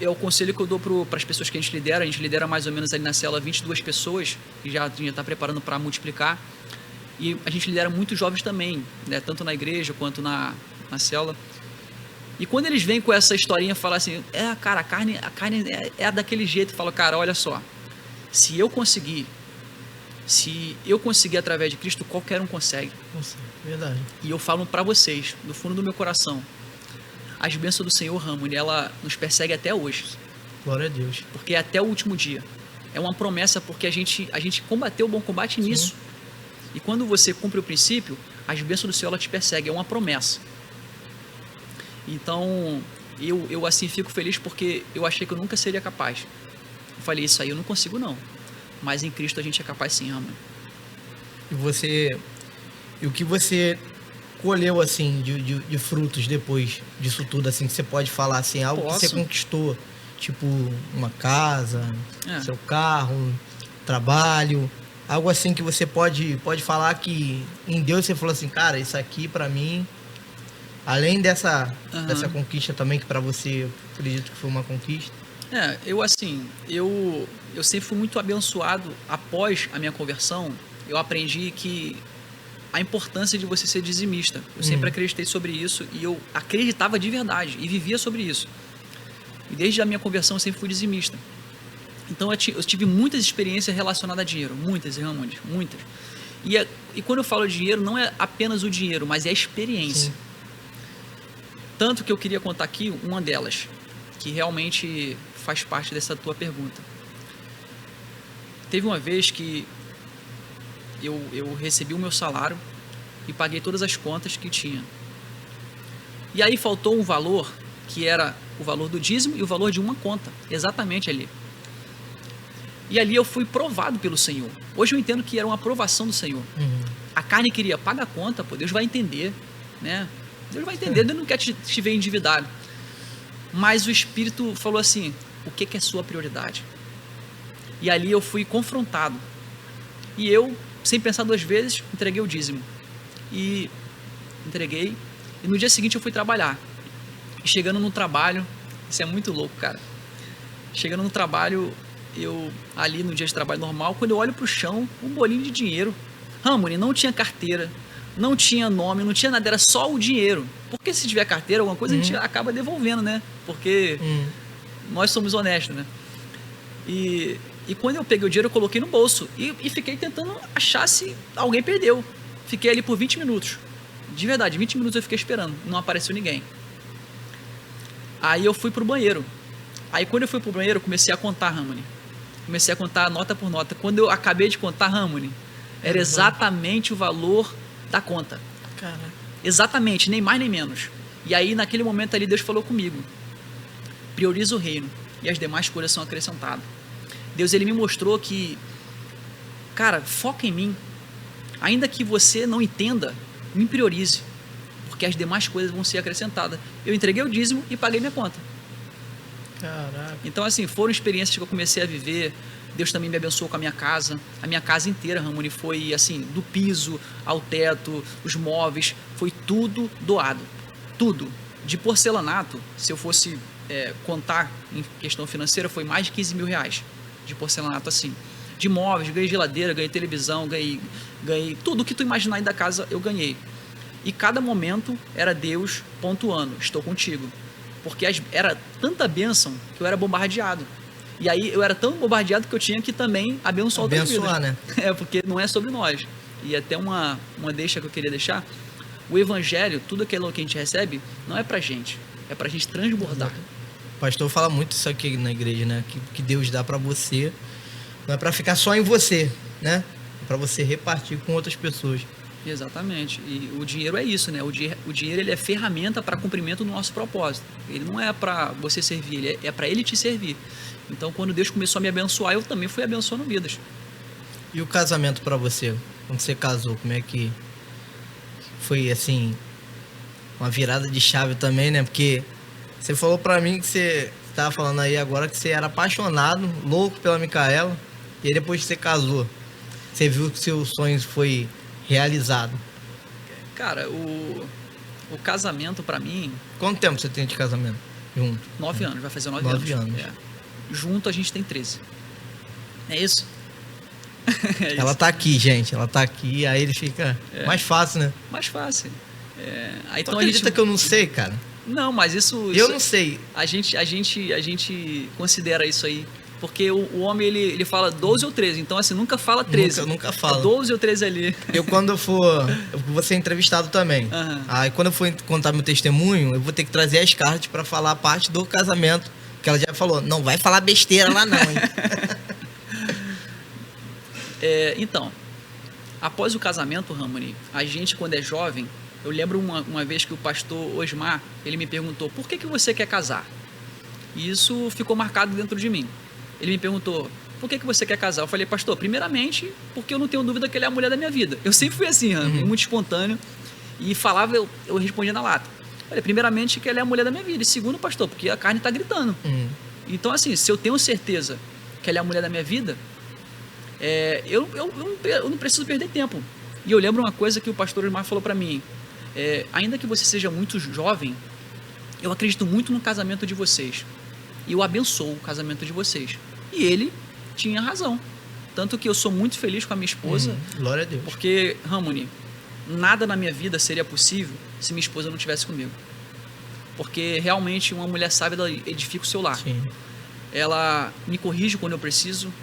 é o conselho que eu dou para as pessoas que a gente lidera mais ou menos ali na célula 22 pessoas, que já está preparando para multiplicar. E a gente lidera muitos jovens também, né? Tanto na igreja quanto na célula. E quando eles vêm com essa historinha, falam assim, cara, a carne é daquele jeito. Fala, cara, olha só, se eu conseguir através de Cristo, qualquer um consegue. Nossa, verdade. E eu falo para vocês, do fundo do meu coração, as bênçãos do Senhor, Ramon, ela nos persegue até hoje. Glória a Deus. Porque é até o último dia. É uma promessa, porque a gente combateu o bom combate nisso. E quando você cumpre o princípio, as bênçãos do Senhor, ela te persegue. É uma promessa. Então, eu assim fico feliz porque eu achei que eu nunca seria capaz. Eu falei, isso aí eu não consigo não. Mas em Cristo a gente é capaz sim, Ramon. E você E o que você colheu, assim, de frutos depois disso tudo, assim, que você pode falar, assim, algo que você conquistou, tipo uma casa, seu carro, trabalho, algo assim que você pode falar que em Deus você falou assim, cara, isso aqui pra mim, além dessa conquista também, que pra você, eu acredito que foi uma conquista. Eu sempre fui muito abençoado. Após a minha conversão, eu aprendi que a importância de você ser dizimista. Eu sempre acreditei sobre isso e eu acreditava de verdade e vivia sobre isso. E desde a minha conversão eu sempre fui dizimista. Então eu tive muitas experiências relacionadas a dinheiro, muitas, Ramon, muitas. E quando eu falo de dinheiro, não é apenas o dinheiro, mas é a experiência. Sim. Tanto que eu queria contar aqui uma delas, que realmente faz parte dessa tua pergunta. Teve uma vez que eu recebi o meu salário e paguei todas as contas que tinha. E aí faltou um valor, que era o valor do dízimo e o valor de uma conta, exatamente ali. E ali eu fui provado pelo Senhor. Hoje eu entendo que era uma aprovação do Senhor. A carne queria, paga a conta, pô, Deus vai entender, né? Deus vai entender, Deus não quer te ver endividado. Mas o Espírito falou assim, o que é sua prioridade? E ali eu fui confrontado. E eu, sem pensar duas vezes, entreguei o dízimo. E entreguei. E no dia seguinte eu fui trabalhar. E chegando no trabalho, isso é muito louco, cara. Chegando no trabalho, ali no dia de trabalho normal, quando eu olho pro chão, um bolinho de dinheiro. Ramon, não tinha carteira, não tinha nome, não tinha nada, era só o dinheiro. Porque se tiver carteira, alguma coisa, a gente acaba devolvendo, né? Porque nós somos honestos, né? E quando eu peguei o dinheiro, eu coloquei no bolso e fiquei tentando achar se alguém perdeu. Fiquei ali por 20 minutos. De verdade, 20 minutos eu fiquei esperando. Não apareceu ninguém. Aí eu fui pro banheiro. Aí quando eu fui pro banheiro, eu comecei a contar, Ramon. Comecei a contar nota por nota. Quando eu acabei de contar, Ramon, era exatamente o valor da conta. Caraca. Exatamente, nem mais nem menos. E aí, naquele momento ali, Deus falou comigo. Prioriza o reino e as demais coisas são acrescentadas. Deus, ele me mostrou que, cara, foca em mim. Ainda que você não entenda, me priorize. Porque as demais coisas vão ser acrescentadas. Eu entreguei o dízimo e paguei minha conta. Caraca. Então, assim, foram experiências que eu comecei a viver. Deus também me abençoou com a minha casa. A minha casa inteira, Ramon, foi assim, do piso ao teto, os móveis, foi tudo doado. Tudo. De porcelanato, se eu fosse contar em questão financeira, foi mais de 15 mil reais de porcelanato assim. De móveis, ganhei geladeira, ganhei televisão, ganhei tudo que tu imaginar aí da casa, eu ganhei. E cada momento era Deus pontuando, estou contigo. Porque era tanta bênção que eu era bombardeado. E aí eu era tão bombardeado que eu tinha que também abençoar outras vidas. Né? Porque não é sobre nós. E até uma deixa que eu queria deixar, o evangelho, tudo aquilo que a gente recebe, não é pra gente, é pra gente transbordar. O pastor fala muito isso aqui na igreja, né? Que Deus dá pra você, não é pra ficar só em você, né? É pra você repartir com outras pessoas. Exatamente. E o dinheiro é isso, né? O dinheiro, ele é ferramenta para cumprimento do nosso propósito. Ele não é para você servir, ele é para ele te servir. Então, quando Deus começou a me abençoar, eu também fui abençoando vidas. E o casamento para você? Quando você casou, como é que foi, assim, uma virada de chave também, né? Porque você falou para mim que você estava falando aí agora que você era apaixonado, louco pela Micaela, e aí depois que você casou, você viu que seu sonho foi realizado. Cara, o casamento para mim... Quanto tempo você tem de casamento junto? 9 anos, vai fazer 9 anos. 9 anos. Junto a gente tem 13. É isso? Ela tá aqui, gente. Ela tá aqui, aí ele fica mais fácil, né? Mais fácil. Aí, então acredita que eu não sei, cara? Não, mas isso... Eu não sei. A gente considera isso aí. Porque o homem, ele fala 12 ou 13. Então, assim, nunca fala 13. Nunca fala. 12 ou 13 ali. Eu, quando eu vou ser entrevistado também. Aí, quando eu for contar meu testemunho, eu vou ter que trazer as cartas pra falar a parte do casamento. Que ela já falou, não vai falar besteira lá não, hein? Então, após o casamento, Ramon, a gente, quando é jovem, eu lembro uma vez que o pastor Osmar, ele me perguntou, por que você quer casar? E isso ficou marcado dentro de mim. Ele me perguntou, por que você quer casar? Eu falei, pastor, primeiramente, porque eu não tenho dúvida que ele é a mulher da minha vida. Eu sempre fui assim, muito espontâneo, e falava, eu respondia na lata. Eu falei, primeiramente, que ela é a mulher da minha vida, e segundo, pastor, porque a carne está gritando. Então, assim, se eu tenho certeza que ela é a mulher da minha vida, eu não preciso perder tempo. E eu lembro uma coisa que o pastor Osmar falou para mim, ainda que você seja muito jovem, eu acredito muito no casamento de vocês. E eu abençoo o casamento de vocês. E ele tinha razão. Tanto que eu sou muito feliz com a minha esposa. Glória a Deus. Porque, Ramoni, nada na minha vida seria possível se minha esposa não estivesse comigo. Porque realmente uma mulher sábia, ela edifica o seu lar. Sim. Ela me corrige quando eu preciso.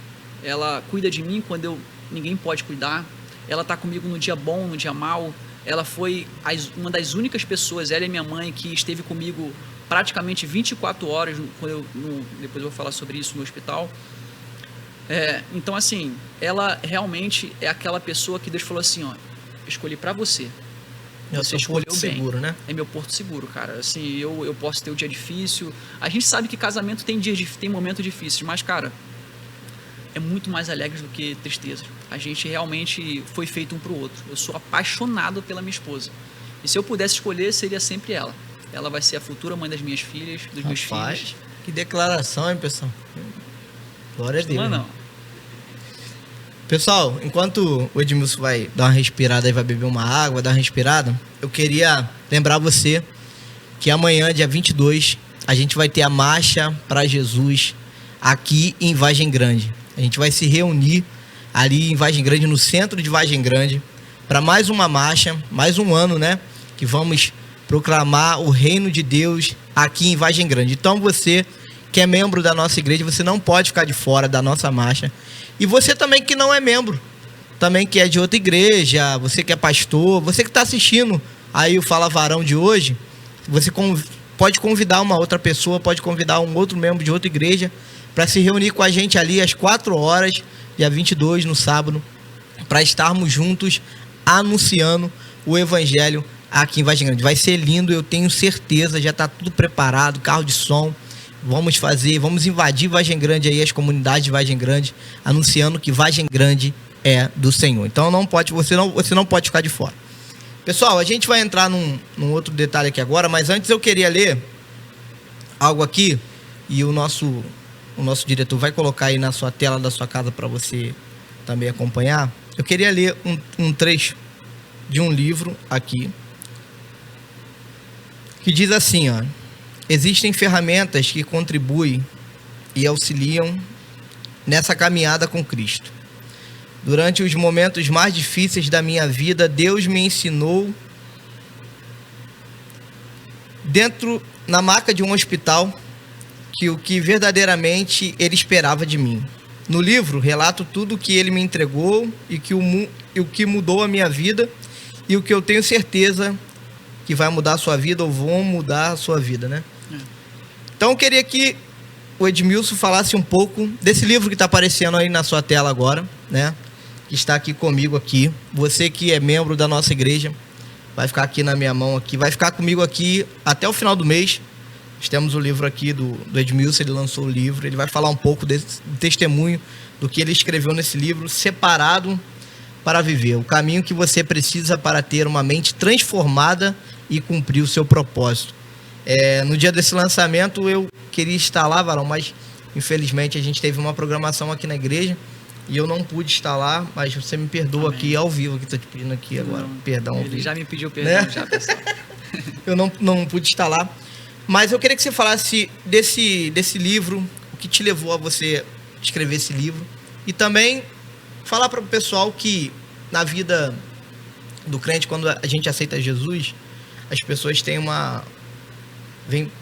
Ela cuida de mim quando ninguém pode cuidar. Ela está comigo no dia bom, no dia mau. Ela foi uma das únicas pessoas, ela e minha mãe, que esteve comigo praticamente 24 horas, depois eu vou falar sobre isso no hospital. Então, assim, ela realmente é aquela pessoa que Deus falou assim, ó, escolhi pra você. Você escolheu bem. Seguro, né? É meu porto seguro, cara. Assim, eu posso ter o dia difícil. A gente sabe que casamento tem momentos difíceis, mas, cara, é muito mais alegre do que tristeza. A gente realmente foi feito um pro outro. Eu sou apaixonado pela minha esposa. E se eu pudesse escolher, seria sempre ela. Ela vai ser a futura mãe das minhas filhas, dos meus filhos. Que declaração, hein, pessoal? Glória a Deus. Não, não. Pessoal, enquanto o Edmilson vai dar uma respirada e vai beber uma água, dar uma respirada, eu queria lembrar você que amanhã, dia 22, a gente vai ter a Marcha para Jesus aqui em Vargem Grande. A gente vai se reunir ali em Vargem Grande, no centro de Vargem Grande, para mais uma marcha, mais um ano, né? Que vamos proclamar o reino de Deus aqui em Vargem Grande. Então você que é membro da nossa igreja, você não pode ficar de fora da nossa marcha. E você também que não é membro, também que é de outra igreja, você que é pastor, você que está assistindo aí o Fala Varão de hoje, você pode convidar uma outra pessoa, pode convidar um outro membro de outra igreja para se reunir com a gente ali às 4 horas, dia 22, no sábado, para estarmos juntos anunciando o evangelho aqui em Vargem Grande. Vai ser lindo, eu tenho certeza, já está tudo preparado, carro de som. Vamos invadir Vargem Grande aí, as comunidades de Vargem Grande, anunciando que Vargem Grande é do Senhor. Então você não pode ficar de fora. Pessoal, a gente vai entrar num outro detalhe aqui agora, mas antes eu queria ler algo aqui, e o nosso diretor vai colocar aí na sua tela da sua casa para você também acompanhar. Eu queria ler um trecho de um livro aqui, que diz assim, ó: existem ferramentas que contribuem e auxiliam nessa caminhada com Cristo. Durante os momentos mais difíceis da minha vida, Deus me ensinou, na maca de um hospital, que o que verdadeiramente Ele esperava de mim. No livro, relato tudo o que Ele me entregou e o que mudou a minha vida e o que eu tenho certeza que vai mudar a sua vida ou vão mudar a sua vida, né? Então eu queria que o Edmilson falasse um pouco desse livro que está aparecendo aí na sua tela agora, né? Que está aqui comigo aqui. Você que é membro da nossa igreja, vai ficar aqui na minha mão aqui, vai ficar comigo aqui até o final do mês. Nós temos o livro aqui do Edmilson, ele lançou o livro, ele vai falar um pouco do testemunho do que ele escreveu nesse livro, Separado para Viver, o caminho que você precisa para ter uma mente transformada e cumprir o seu propósito. No dia desse lançamento eu queria estar lá, Varão, mas infelizmente a gente teve uma programação aqui na igreja e eu não pude estar lá, mas você me perdoa. Amém. Aqui ao vivo, que estou te pedindo aqui agora, perdão. Ele já me pediu perdão, né? Já, pessoal. Eu não pude estar lá, mas eu queria que você falasse desse livro, o que te levou a você escrever esse livro, e também falar para o pessoal que na vida do crente, quando a gente aceita Jesus, as pessoas têm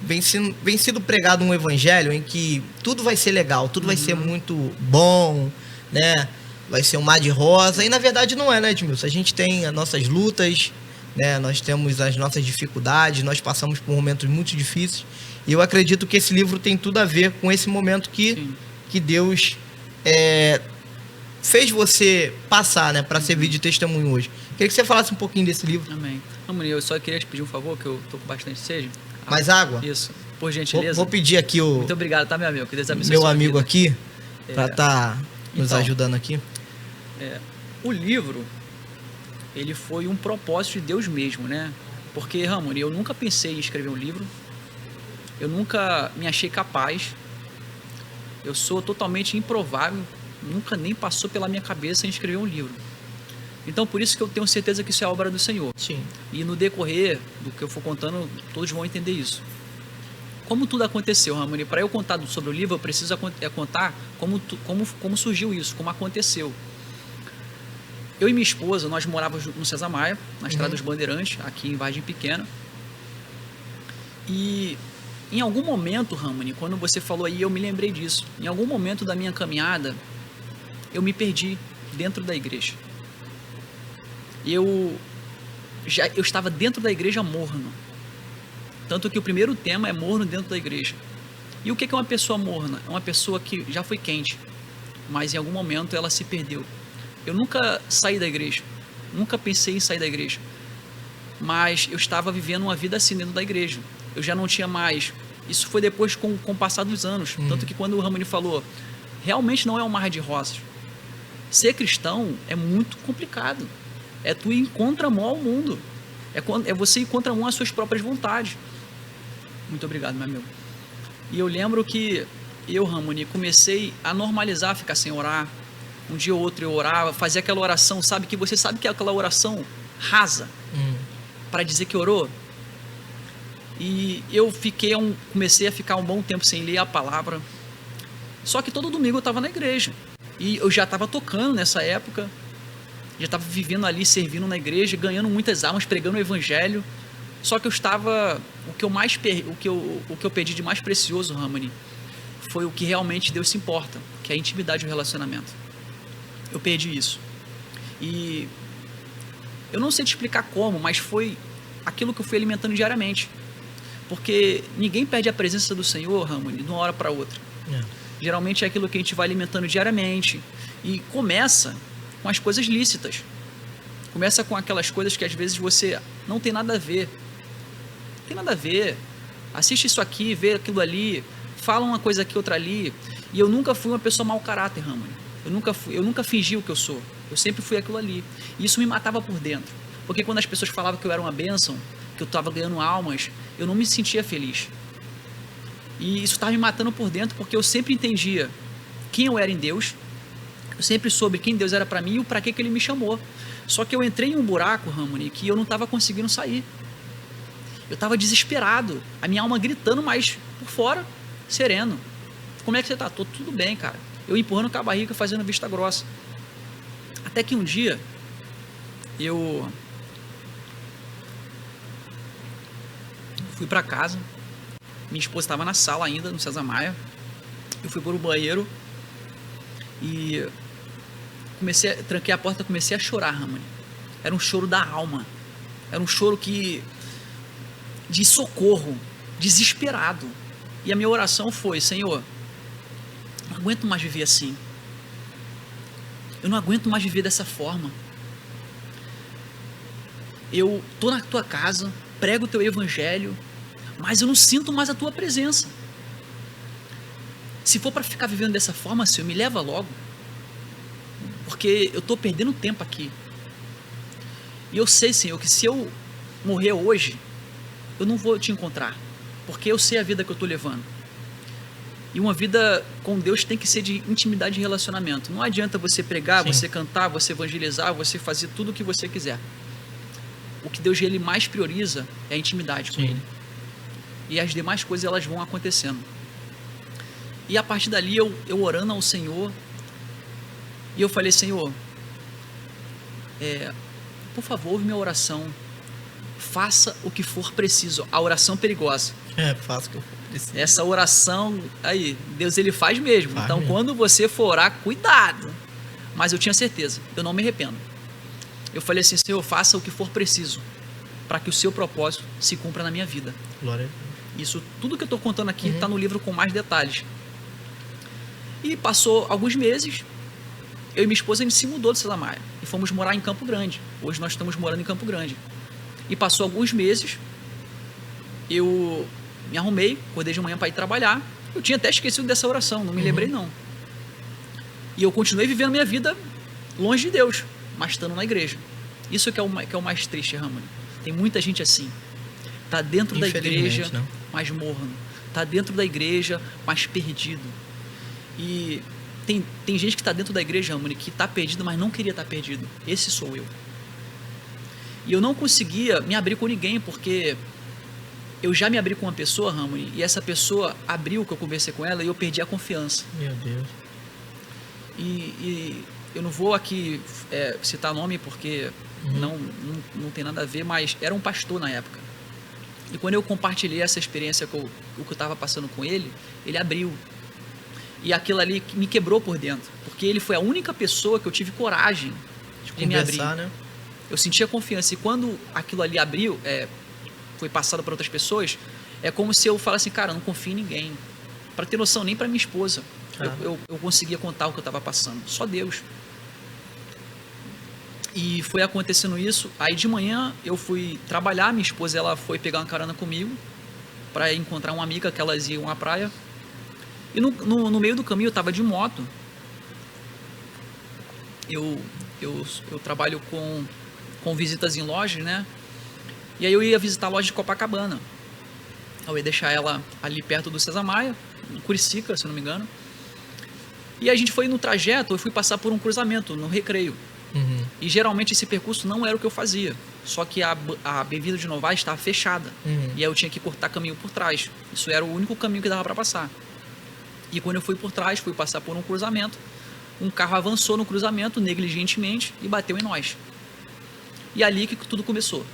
vem sido pregado um evangelho em que tudo vai ser legal, tudo vai ser muito bom, né? Vai ser um mar de rosa, e na verdade não é, né, Edmilson? A gente tem as nossas lutas, né? Nós temos as nossas dificuldades, nós passamos por momentos muito difíceis, e eu acredito que esse livro tem tudo a ver com esse momento que Deus fez você passar, né, para servir de testemunho hoje. Queria que você falasse um pouquinho desse livro. Amém. Amor, eu só queria te pedir um favor, que eu tô com bastante sede. Mais água? Isso, por gentileza. Vou pedir aqui Muito obrigado, tá, meu amigo? Que Deus abençoe meu amigo vida. Aqui, Para estar nos então, ajudando aqui. O livro, ele foi um propósito de Deus mesmo, né? Porque, Ramon, eu nunca pensei em escrever um livro, eu nunca me achei capaz, eu sou totalmente improvável, nunca nem passou pela minha cabeça em escrever um livro. Então, por isso que eu tenho certeza que isso é obra do Senhor. Sim. E no decorrer do que eu for contando, todos vão entender isso. Como tudo aconteceu, Ramon, para eu contar sobre o livro, eu preciso contar como surgiu isso, como aconteceu. Eu e minha esposa, nós morávamos no César Maia, na Estrada dos Bandeirantes, aqui em Vargem Pequena. E em algum momento, Ramon, quando você falou aí, eu me lembrei disso. Em algum momento da minha caminhada, eu me perdi dentro da igreja. Eu estava dentro da igreja morno. Tanto que o primeiro tema é morno dentro da igreja. E o que é uma pessoa morna? É uma pessoa que já foi quente, mas em algum momento ela se perdeu. Eu nunca saí da igreja, nunca pensei em sair da igreja, mas eu estava vivendo uma vida assim dentro da igreja. Eu já não tinha mais. Isso foi depois com o passar dos anos. Tanto que quando o Ramon falou, realmente não é um mar de rosas. Ser cristão é muito complicado. É tu ir em contramão ao mundo. É você ir contramão às suas próprias vontades. Muito obrigado, meu amigo. E eu lembro que eu, Ramon, comecei a normalizar ficar sem orar. Um dia ou outro eu orava, fazia aquela oração, sabe? Que você sabe que é aquela oração rasa para dizer que orou. E eu comecei a ficar um bom tempo sem ler a palavra. Só que todo domingo eu estava na igreja. E eu já estava tocando nessa época. Já estava vivendo ali, servindo na igreja, ganhando muitas almas, pregando o evangelho. Só que eu estava... O que eu perdi de mais precioso, Ramon, foi o que realmente Deus se importa, que é a intimidade e o relacionamento. Eu perdi isso. E eu não sei te explicar como, mas foi aquilo que eu fui alimentando diariamente. Porque ninguém perde a presença do Senhor, Ramon, de uma hora para outra. Geralmente é aquilo que a gente vai alimentando diariamente. E começa com as coisas lícitas. Começa com aquelas coisas que às vezes você não tem nada a ver. Não tem nada a ver. Assiste isso aqui, vê aquilo ali, fala uma coisa aqui, outra ali. E eu nunca fui uma pessoa mau caráter, Ramon. Eu nunca fingi o que eu sou. Eu sempre fui aquilo ali. E isso me matava por dentro. Porque quando as pessoas falavam que eu era uma bênção, que eu estava ganhando almas, eu não me sentia feliz. E isso estava me matando por dentro, porque eu sempre entendia quem eu era em Deus. Eu sempre soube quem Deus era para mim e o para que Ele me chamou. Só que eu entrei em um buraco, Ramon, que eu não estava conseguindo sair. Eu estava desesperado. A minha alma gritando, mas por fora, sereno. Como é que você está? Tô tudo bem, cara. Eu empurrando com a barriga, fazendo vista grossa. Até que um dia, eu fui para casa. Minha esposa estava na sala ainda, no César Maia. Eu fui para o banheiro e tranquei a porta e comecei a chorar, Ramon. Era um choro da alma. Era um choro de socorro, desesperado. E a minha oração foi: Senhor, não aguento mais viver assim. Eu não aguento mais viver dessa forma. Eu estou na tua casa, prego o teu evangelho, mas eu não sinto mais a tua presença. Se for para ficar vivendo dessa forma, Senhor, me leva logo. Porque eu estou perdendo tempo aqui. E eu sei, Senhor, que se eu morrer hoje, eu não vou te encontrar. Porque eu sei a vida que eu estou levando. E uma vida com Deus tem que ser de intimidade e relacionamento. Não adianta você pregar, você cantar, você evangelizar, você fazer tudo o que você quiser. O que Deus ele mais prioriza é a intimidade com Ele. E as demais coisas elas vão acontecendo. E a partir dali eu orando ao Senhor, e eu falei: Senhor, por favor, ouve minha oração. Faça o que for preciso. A oração perigosa. Faça o que for preciso. Essa oração, aí, Deus ele faz mesmo. Então, quando você for orar, cuidado. Mas eu tinha certeza, eu não me arrependo. Eu falei assim: Senhor, faça o que for preciso para que o seu propósito se cumpra na minha vida. Glória. Isso, tudo que eu estou contando aqui está no livro com mais detalhes. E passou alguns meses, eu e minha esposa a gente se mudou de César Maia e fomos morar em Campo Grande. Hoje nós estamos morando em Campo Grande. E passou alguns meses, eu me arrumei, acordei de manhã para ir trabalhar. Eu tinha até esquecido dessa oração, não me lembrei não. E eu continuei vivendo minha vida longe de Deus, mas estando na igreja. Isso que é o mais triste, Ramone. Tem muita gente assim. Tá dentro da igreja, né? mas morno. Tá dentro da igreja, mas perdido. E tem gente que tá dentro da igreja, Ramone, que tá perdido, mas não queria estar perdido. Esse sou eu. E eu não conseguia me abrir com ninguém, porque eu já me abri com uma pessoa, Ramone, e essa pessoa abriu que eu conversei com ela e eu perdi a confiança. Meu Deus. E eu não vou aqui citar nome porque não tem nada a ver, mas era um pastor na época. E quando eu compartilhei essa experiência o que eu estava passando com ele, ele abriu. E aquilo ali me quebrou por dentro, porque ele foi a única pessoa que eu tive coragem de me abrir. Né? Eu sentia confiança. E quando aquilo ali abriu, foi passado para outras pessoas, é como se eu falasse assim, cara, eu não confio em ninguém. Para ter noção, nem para minha esposa. Eu conseguia contar o que eu estava passando. Só Deus. E foi acontecendo isso. Aí de manhã eu fui trabalhar, minha esposa ela foi pegar uma carona comigo para encontrar uma amiga que elas iam à praia. E no meio do caminho eu estava de moto. Eu trabalho com visitas em lojas, né? E aí eu ia visitar a loja de Copacabana. Eu ia deixar ela ali perto do César Maia, em Curicica, se não me engano. E a gente foi no trajeto, eu fui passar por um cruzamento, no Recreio. Uhum. E geralmente esse percurso não era o que eu fazia. Só que a Bem-vindo de Novaes estava fechada. Uhum. E aí eu tinha que cortar caminho por trás. Isso era o único caminho que dava para passar. E quando eu fui por trás, fui passar por um cruzamento. Um carro avançou no cruzamento negligentemente e bateu em nós. E ali que tudo começou.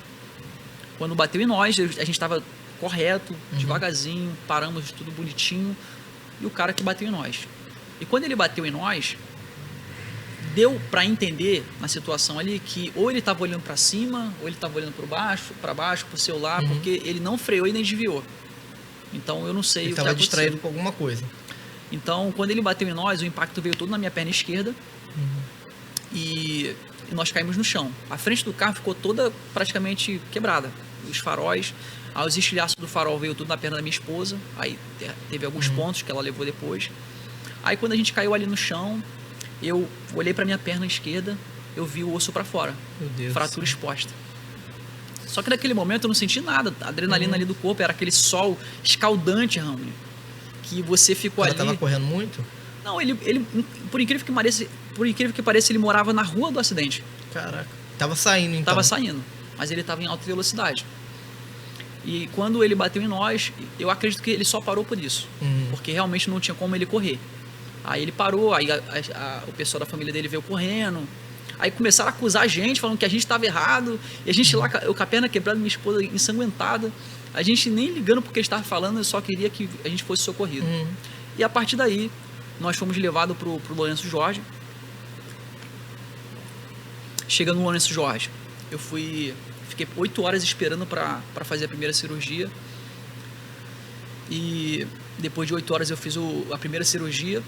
Quando bateu em nós, a gente estava correto, devagarzinho, paramos tudo bonitinho. E o cara que bateu em nós. E quando ele bateu em nós, deu para entender na situação ali que ou ele estava olhando para cima, ou ele estava olhando para baixo, para o celular, porque ele não freou e nem desviou. Então eu não sei ele o que aconteceu. Ele estava distraído com alguma coisa. Então, quando ele bateu em nós, o impacto veio todo na minha perna esquerda e nós caímos no chão. A frente do carro ficou toda praticamente quebrada. Os faróis, os estilhaços do farol veio tudo na perna da minha esposa. Aí teve alguns pontos que ela levou depois. Aí quando a gente caiu ali no chão, eu olhei para minha perna esquerda, eu vi o osso para fora. Meu Deus, fratura exposta. Só que naquele momento eu não senti nada. A adrenalina ali do corpo era aquele sol escaldante, Ramon. Que você ficou ali. Ela estava correndo muito? Não, ele por incrível que pareça, ele morava na rua do acidente. Caraca. Tava saindo então. Tava saindo, mas ele estava em alta velocidade. E quando ele bateu em nós, eu acredito que ele só parou por isso, porque realmente não tinha como ele correr. Aí ele parou, aí o pessoal da família dele veio correndo. Aí começaram a acusar a gente, falando que a gente estava errado. E a gente lá, eu com a perna quebrada, minha esposa ensanguentada. A gente nem ligando porque ele estava falando, eu só queria que a gente fosse socorrido. E a partir daí, nós fomos levados pro Lourenço Jorge. Chegando no Lourenço Jorge, fiquei 8 horas esperando para fazer a primeira cirurgia. E depois de 8 horas eu fiz a primeira cirurgia,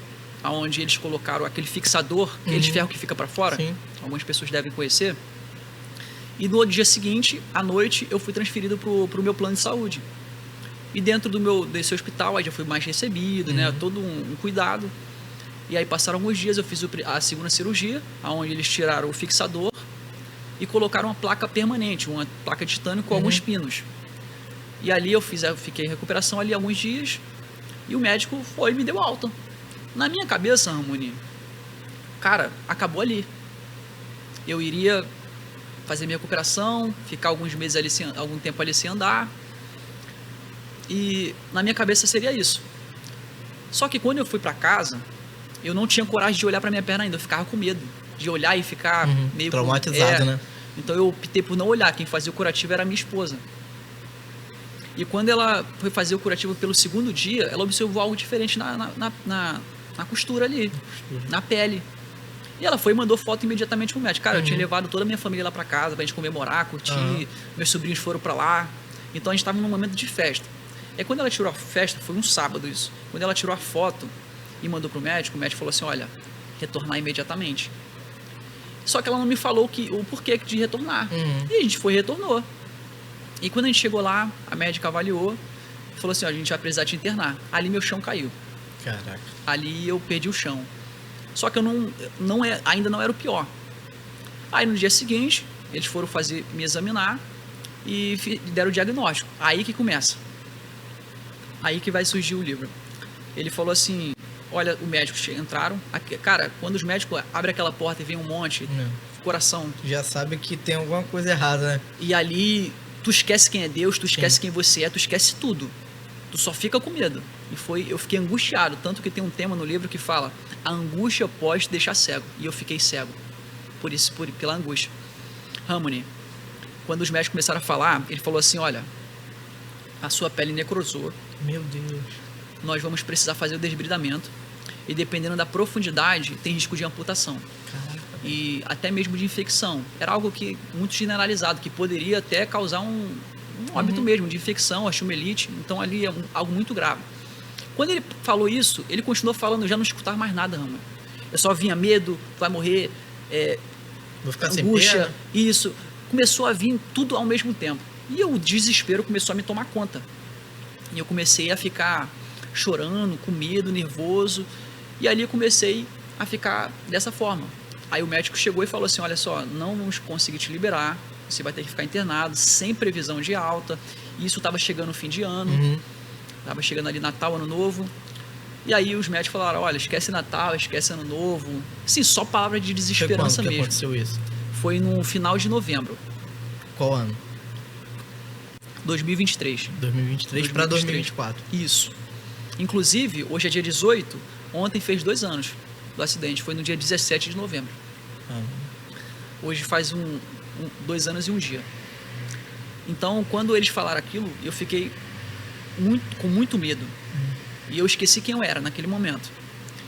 onde eles colocaram aquele fixador, aquele ferro que fica para fora. Sim. Algumas pessoas devem conhecer. E no dia seguinte, à noite, eu fui transferido pro meu plano de saúde. E dentro desse hospital, aí já fui mais recebido, né? Todo um cuidado. E aí passaram alguns dias, eu fiz a segunda cirurgia, onde eles tiraram o fixador e colocaram uma placa permanente, uma placa de titânio com alguns pinos. E ali eu fiquei em recuperação ali alguns dias, e o médico foi e me deu alta. Na minha cabeça, Ramoni, cara, acabou ali. Eu iria fazer minha recuperação, ficar alguns meses ali, algum tempo ali sem andar. E na minha cabeça seria isso. Só que quando eu fui para casa, eu não tinha coragem de olhar para minha perna ainda. Eu ficava com medo de olhar e ficar meio traumatizado, né? Então eu optei por não olhar. Quem fazia o curativo era a minha esposa. E quando ela foi fazer o curativo pelo segundo dia, ela observou algo diferente na costura ali, na pele. E ela foi e mandou foto imediatamente pro médico. Cara, eu tinha levado toda a minha família lá pra casa pra gente comemorar, curtir. Meus sobrinhos foram pra lá. Então a gente tava num momento de festa. E quando ela tirou a festa, foi um sábado isso. Quando ela tirou a foto e mandou pro médico, o médico falou assim, olha, retornar imediatamente. Só que ela não me falou o porquê de retornar. E a gente foi e retornou. E quando a gente chegou lá, a médica avaliou, falou assim, ó, a gente vai precisar te internar. Ali meu chão caiu. Caraca. Ali eu perdi o chão. Só que ainda não era o pior. Aí no dia seguinte, eles foram me examinar e deram o diagnóstico. Aí que começa. Aí que vai surgir o livro. Ele falou assim, olha, os médicos entraram. Cara, quando os médicos abrem aquela porta e vem um monte, coração... Já sabe que tem alguma coisa errada, né? E ali, tu esquece quem é Deus, tu esquece quem você é, tu esquece tudo. Tu só fica com medo. Eu fiquei angustiado, tanto que tem um tema no livro que fala: a angústia pode te deixar cego. E eu fiquei cego. Pela angústia. Harmony, quando os médicos começaram a falar, ele falou assim, olha, a sua pele necrosou. Meu Deus. Nós vamos precisar fazer o desbridamento. E dependendo da profundidade, tem risco de amputação. Caraca. E até mesmo de infecção. Era algo que muito generalizado, que poderia até causar um óbito mesmo, de infecção, a chumelite. Então ali é algo muito grave. Quando ele falou isso, ele continuou falando, eu já não escutava mais nada, Rama. Eu só vinha medo, vai morrer, vou ficar angústia, sem perna. isso. Começou a vir tudo ao mesmo tempo. E o desespero começou a me tomar conta. E eu comecei a ficar chorando, com medo, nervoso. E ali eu comecei a ficar dessa forma. Aí o médico chegou e falou assim, olha só, não vamos conseguir te liberar, você vai ter que ficar internado, sem previsão de alta. E isso estava chegando no fim de ano, estava chegando ali Natal, Ano Novo. E aí os médicos falaram, olha, esquece Natal, esquece Ano Novo. Sim, só palavra de desesperança Foi quando mesmo. que aconteceu isso? Foi no final de novembro. Qual ano? 2023. 2023 para 2024. Isso. Inclusive, hoje é dia 18, ontem fez 2 anos do acidente, foi no dia 17 de novembro. Hoje faz 2 anos e 1 dia. Então, quando eles falaram aquilo, eu fiquei com muito medo. E eu esqueci quem eu era naquele momento.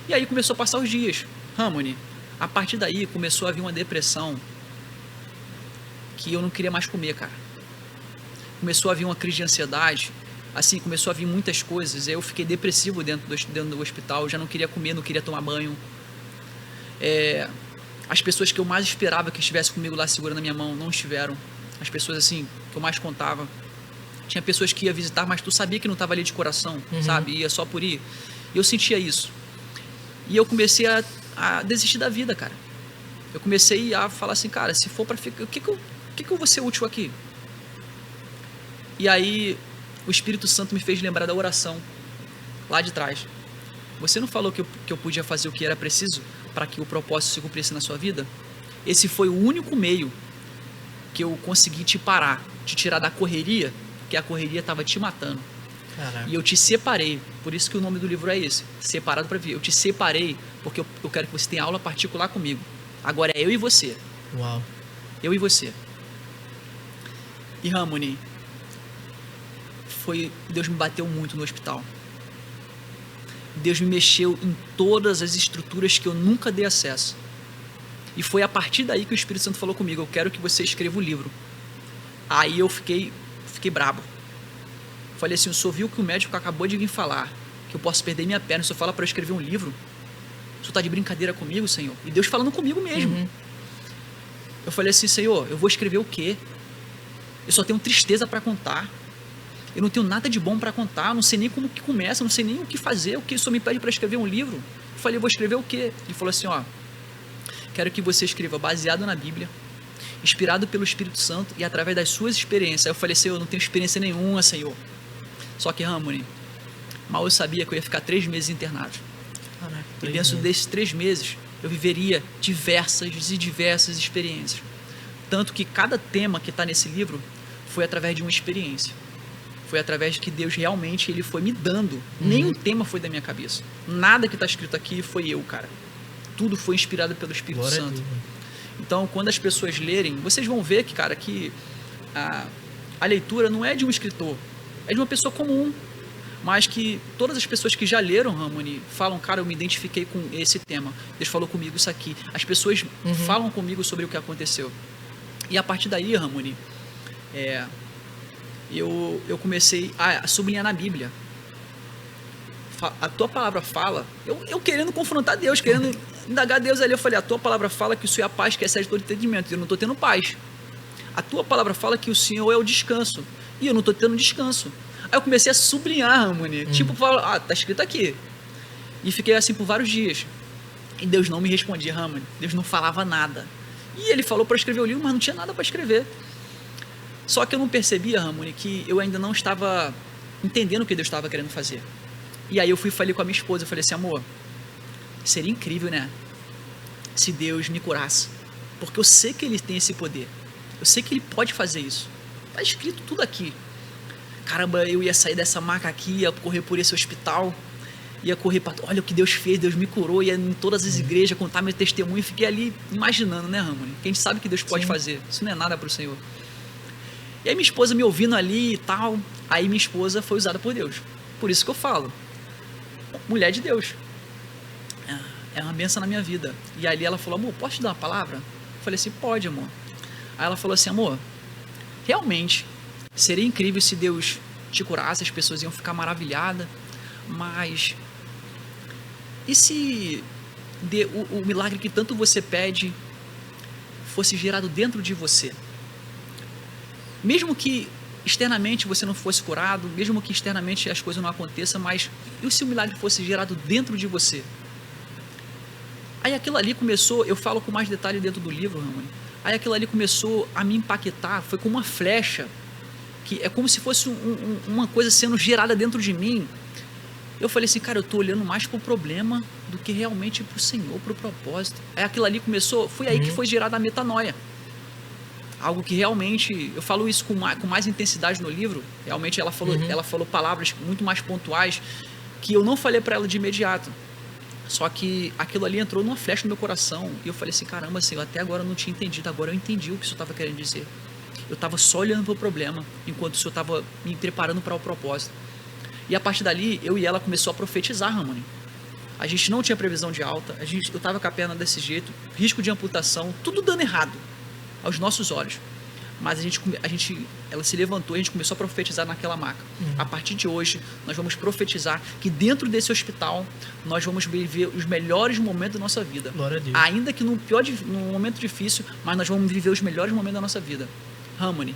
E aí começou a passar os dias. Harmony, a partir daí começou a vir uma depressão que eu não queria mais comer, cara. Começou a vir uma crise de ansiedade. Assim, começou a vir muitas coisas. Eu fiquei depressivo dentro do hospital. Eu já não queria comer, não queria tomar banho. As pessoas que eu mais esperava que estivessem comigo lá segurando a minha mão não estiveram. As pessoas assim que eu mais contava. Tinha pessoas que ia visitar, mas tu sabia que não estava ali de coração, sabe? Ia só por ir. E eu sentia isso. E eu comecei a desistir da vida, cara. Eu comecei a falar assim, cara, se for para ficar, o que eu vou ser útil aqui? E aí o Espírito Santo me fez lembrar da oração lá de trás. Você não falou que eu podia fazer o que era preciso para que o propósito se cumprisse na sua vida? Esse foi o único meio que eu consegui te parar, te tirar da correria, porque a correria estava te matando. Caraca. E eu te separei, por isso que o nome do livro é esse, Separado para Viver. Eu te separei porque eu quero que você tenha aula particular comigo. Agora é eu e você. Uau. Eu e você. E Harmony, Deus me bateu muito no hospital. Deus me mexeu em todas as estruturas que eu nunca dei acesso. E foi a partir daí que o Espírito Santo falou comigo, eu quero que você escreva o livro. Aí eu fiquei brabo. Falei assim, o senhor viu que o médico acabou de vir falar, que eu posso perder minha perna, o senhor fala para eu escrever um livro? O senhor está de brincadeira comigo, Senhor? E Deus falando comigo mesmo. Eu falei assim, Senhor, eu vou escrever o quê? Eu só tenho tristeza para contar. Eu não tenho nada de bom para contar, eu não sei nem como que começa, eu não sei nem o que fazer, o que o senhor me pede para escrever um livro. Eu falei, eu vou escrever o quê? Ele falou assim, ó, quero que você escreva baseado na Bíblia, inspirado pelo Espírito Santo e através das suas experiências. Aí eu falei, Senhor, eu não tenho experiência nenhuma, Senhor. Só que, Harmony, mal eu sabia que eu ia ficar 3 meses internado. Caraca, E dentro desses 3 meses, eu viveria diversas experiências. Tanto que cada tema que está nesse livro foi através de uma experiência. Foi através de que Deus realmente ele foi me dando. Nenhum tema foi da minha cabeça. Nada que está escrito aqui foi eu, cara. Tudo foi inspirado pelo Espírito Glória Santo. Então, quando as pessoas lerem, vocês vão ver que, cara, que a leitura não é de um escritor, é de uma pessoa comum. Mas que todas as pessoas que já leram Harmony falam, cara, eu me identifiquei com esse tema. Deus falou comigo isso aqui. As pessoas falam comigo sobre o que aconteceu. E a partir daí, Harmony, eu comecei a sublinhar na Bíblia. A tua palavra fala, eu querendo confrontar Deus, querendo indagar Deus ali, eu falei, a tua palavra fala que o Senhor é a paz, que excede todo entendimento, e eu não estou tendo paz. A tua palavra fala que o Senhor é o descanso, e eu não estou tendo descanso. Aí eu comecei a sublinhar, Harmony, tipo, tá escrito aqui. E fiquei assim por vários dias. E Deus não me respondia, Ramon. Deus não falava nada. E ele falou para escrever o livro, mas não tinha nada para escrever. Só que eu não percebia, Ramon, que eu ainda não estava entendendo o que Deus estava querendo fazer. E aí eu falei com a minha esposa, eu falei assim, amor, seria incrível, né? Se Deus me curasse. Porque eu sei que Ele tem esse poder. Eu sei que Ele pode fazer isso. Está escrito tudo aqui. Caramba, eu ia sair dessa maca aqui, ia correr por esse hospital, ia correr para... Olha o que Deus fez, Deus me curou, ia em todas as igrejas contar meu testemunho. E fiquei ali imaginando, né, Ramon? Que a gente sabe que Deus pode fazer. Isso não é nada para o Senhor. E aí minha esposa me ouvindo ali e tal. Aí minha esposa foi usada por Deus. Por isso que eu falo. Mulher de Deus. É uma bênção na minha vida. E ali ela falou, amor, posso te dar uma palavra? Eu falei assim, pode, amor. Aí ela falou assim, amor, realmente seria incrível se Deus te curasse, as pessoas iam ficar maravilhadas, mas e se o milagre que tanto você pede fosse gerado dentro de você? Mesmo que externamente você não fosse curado, mesmo que externamente as coisas não aconteçam, mas e se o milagre fosse gerado dentro de você? Aí aquilo ali começou, eu falo com mais detalhe dentro do livro, Ramon. Aí aquilo ali começou a me impactar, foi como uma flecha, que é como se fosse uma coisa sendo gerada dentro de mim. Eu falei assim, cara, eu tô olhando mais pro problema do que realmente pro Senhor, pro propósito. Aí aquilo ali começou, foi aí que foi gerada a metanoia. Algo que realmente, eu falo isso com mais intensidade no livro, realmente ela falou palavras muito mais pontuais, que eu não falei para ela de imediato. Só que aquilo ali entrou numa flecha no meu coração. E eu falei assim, caramba, Senhor, até agora eu não tinha entendido. Agora eu entendi o que o Senhor estava querendo dizer. Eu estava só olhando para o problema, enquanto o Senhor estava me preparando para o propósito. E a partir dali, eu e ela começou a profetizar, Ramon. A gente não tinha previsão de alta. Eu estava com a perna desse jeito, risco de amputação, tudo dando errado aos nossos olhos. Mas ela se levantou e a gente começou a profetizar naquela maca. A partir de hoje, nós vamos profetizar que dentro desse hospital, nós vamos viver os melhores momentos da nossa vida. Glória a Deus. Ainda que num momento difícil, mas nós vamos viver os melhores momentos da nossa vida. Ramon,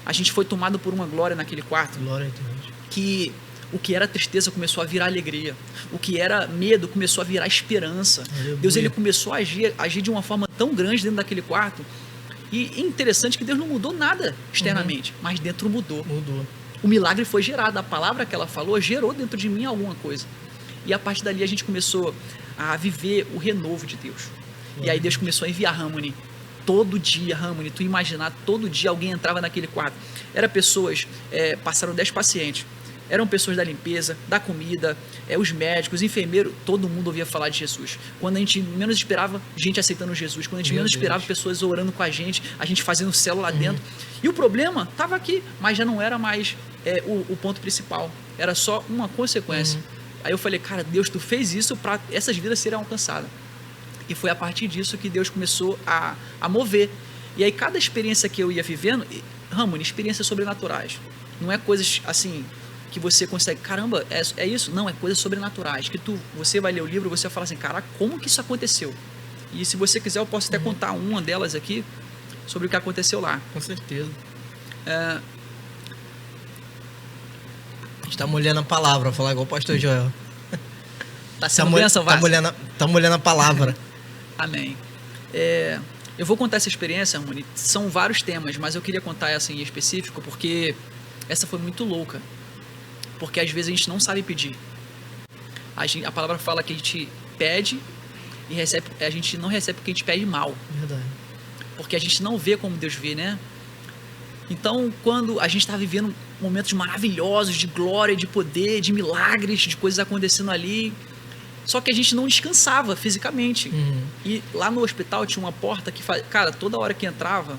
a gente foi tomado por uma glória naquele quarto. Glória a Deus. Que o que era tristeza começou a virar alegria. O que era medo começou a virar esperança. Aleluia. Deus, ele começou a agir de uma forma tão grande dentro daquele quarto. E interessante que Deus não mudou nada externamente, mas dentro mudou. O milagre foi gerado, a palavra que ela falou gerou dentro de mim alguma coisa. E a partir dali a gente começou a viver o renovo de Deus. E aí Deus começou a enviar, Ramon, todo dia, Ramon, tu imaginar, todo dia alguém entrava naquele quarto. Eram pessoas, passaram 10 pacientes. Eram pessoas da limpeza, da comida, os médicos, os enfermeiros, todo mundo ouvia falar de Jesus. Quando a gente menos esperava, gente aceitando Jesus. Quando a gente menos esperava, pessoas orando com a gente fazendo célula lá dentro. E o problema estava aqui, mas já não era mais o ponto principal. Era só uma consequência. Aí eu falei, cara, Deus, tu fez isso para essas vidas serem alcançadas. E foi a partir disso que Deus começou a mover. E aí cada experiência que eu ia vivendo, Ramon, experiências sobrenaturais. Não é coisas assim... que você consegue, caramba, é isso? Não, é coisas sobrenaturais, que você vai ler o livro e você vai falar assim, cara, como que isso aconteceu? E se você quiser, eu posso até contar uma delas aqui, sobre o que aconteceu lá. Com certeza. A gente tá molhando a palavra, vou falar igual o pastor Joel. Tá sendo bênção, Vasco? Tá molhando a palavra. Amém. Eu vou contar essa experiência, Ramon, são vários temas, mas eu queria contar essa em específico, porque essa foi muito louca. Porque às vezes a gente não sabe pedir. A palavra fala que a gente pede e a gente não recebe porque a gente pede mal. Verdade. Porque a gente não vê como Deus vê, né? Então, quando a gente está vivendo momentos maravilhosos de glória, de poder, de milagres, de coisas acontecendo ali, só que a gente não descansava fisicamente. E lá no hospital tinha uma porta que, cara, toda hora que entrava,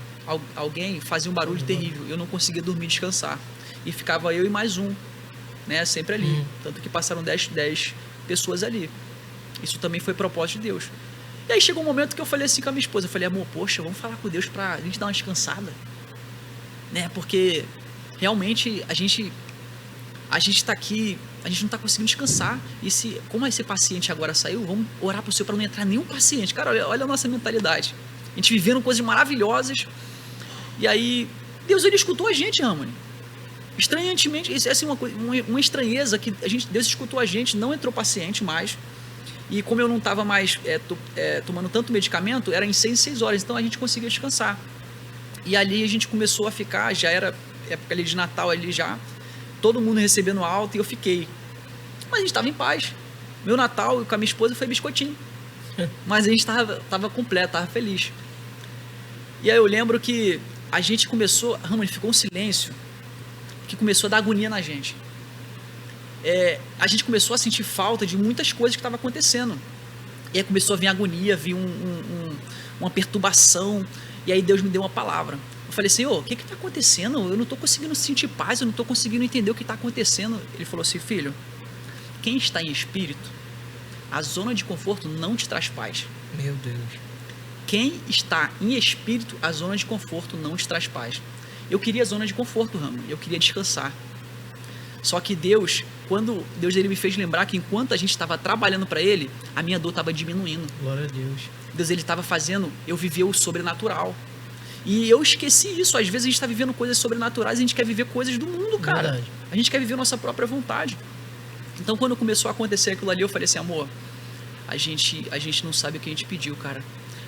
alguém fazia um barulho terrível. Eu não conseguia dormir, descansar. E ficava eu e mais um. Né, sempre ali, tanto que passaram 10 pessoas ali. Isso também foi propósito de Deus. E aí chegou um momento que eu falei assim com a minha esposa, eu falei, amor, poxa, vamos falar com Deus pra gente dar uma descansada, né, porque realmente a gente tá aqui, a gente não tá conseguindo descansar, e como esse paciente agora saiu, vamos orar pro Senhor para não entrar nenhum paciente. Cara, olha a nossa mentalidade, a gente vivendo coisas maravilhosas, e aí Deus, ele escutou a gente, Ramon. Estranhamente, isso é assim uma estranheza que Deus escutou a gente, não entrou paciente mais. E como eu não estava mais tomando tanto medicamento, era em 6 horas, então a gente conseguia descansar. E ali a gente começou a ficar, já era época ali de Natal ali já, todo mundo recebendo alta e eu fiquei. Mas a gente estava em paz. Meu Natal com a minha esposa foi biscoitinho. Mas a gente tava completo, tava feliz. E aí eu lembro que a gente começou, Ramon, ficou um silêncio que começou a dar agonia na gente. A gente começou a sentir falta de muitas coisas que estavam acontecendo. E aí começou a vir agonia, vir uma perturbação. E aí Deus me deu uma palavra. Eu falei, Senhor, o que está acontecendo? Eu não estou conseguindo sentir paz, eu não estou conseguindo entender o que está acontecendo. Ele falou assim, filho, quem está em espírito, a zona de conforto não te traz paz. Meu Deus. Quem está em espírito, a zona de conforto não te traz paz. Eu queria a zona de conforto, Ramon, eu queria descansar. Só que Deus, quando Deus ele me fez lembrar que enquanto a gente estava trabalhando para Ele, a minha dor estava diminuindo. Glória a Deus. Deus ele estava fazendo eu viver o sobrenatural. E eu esqueci isso. Às vezes a gente está vivendo coisas sobrenaturais e a gente quer viver coisas do mundo, cara. Verdade. A gente quer viver a nossa própria vontade. Então quando começou a acontecer aquilo ali, eu falei assim, amor, a gente não sabe o que a gente pediu, cara.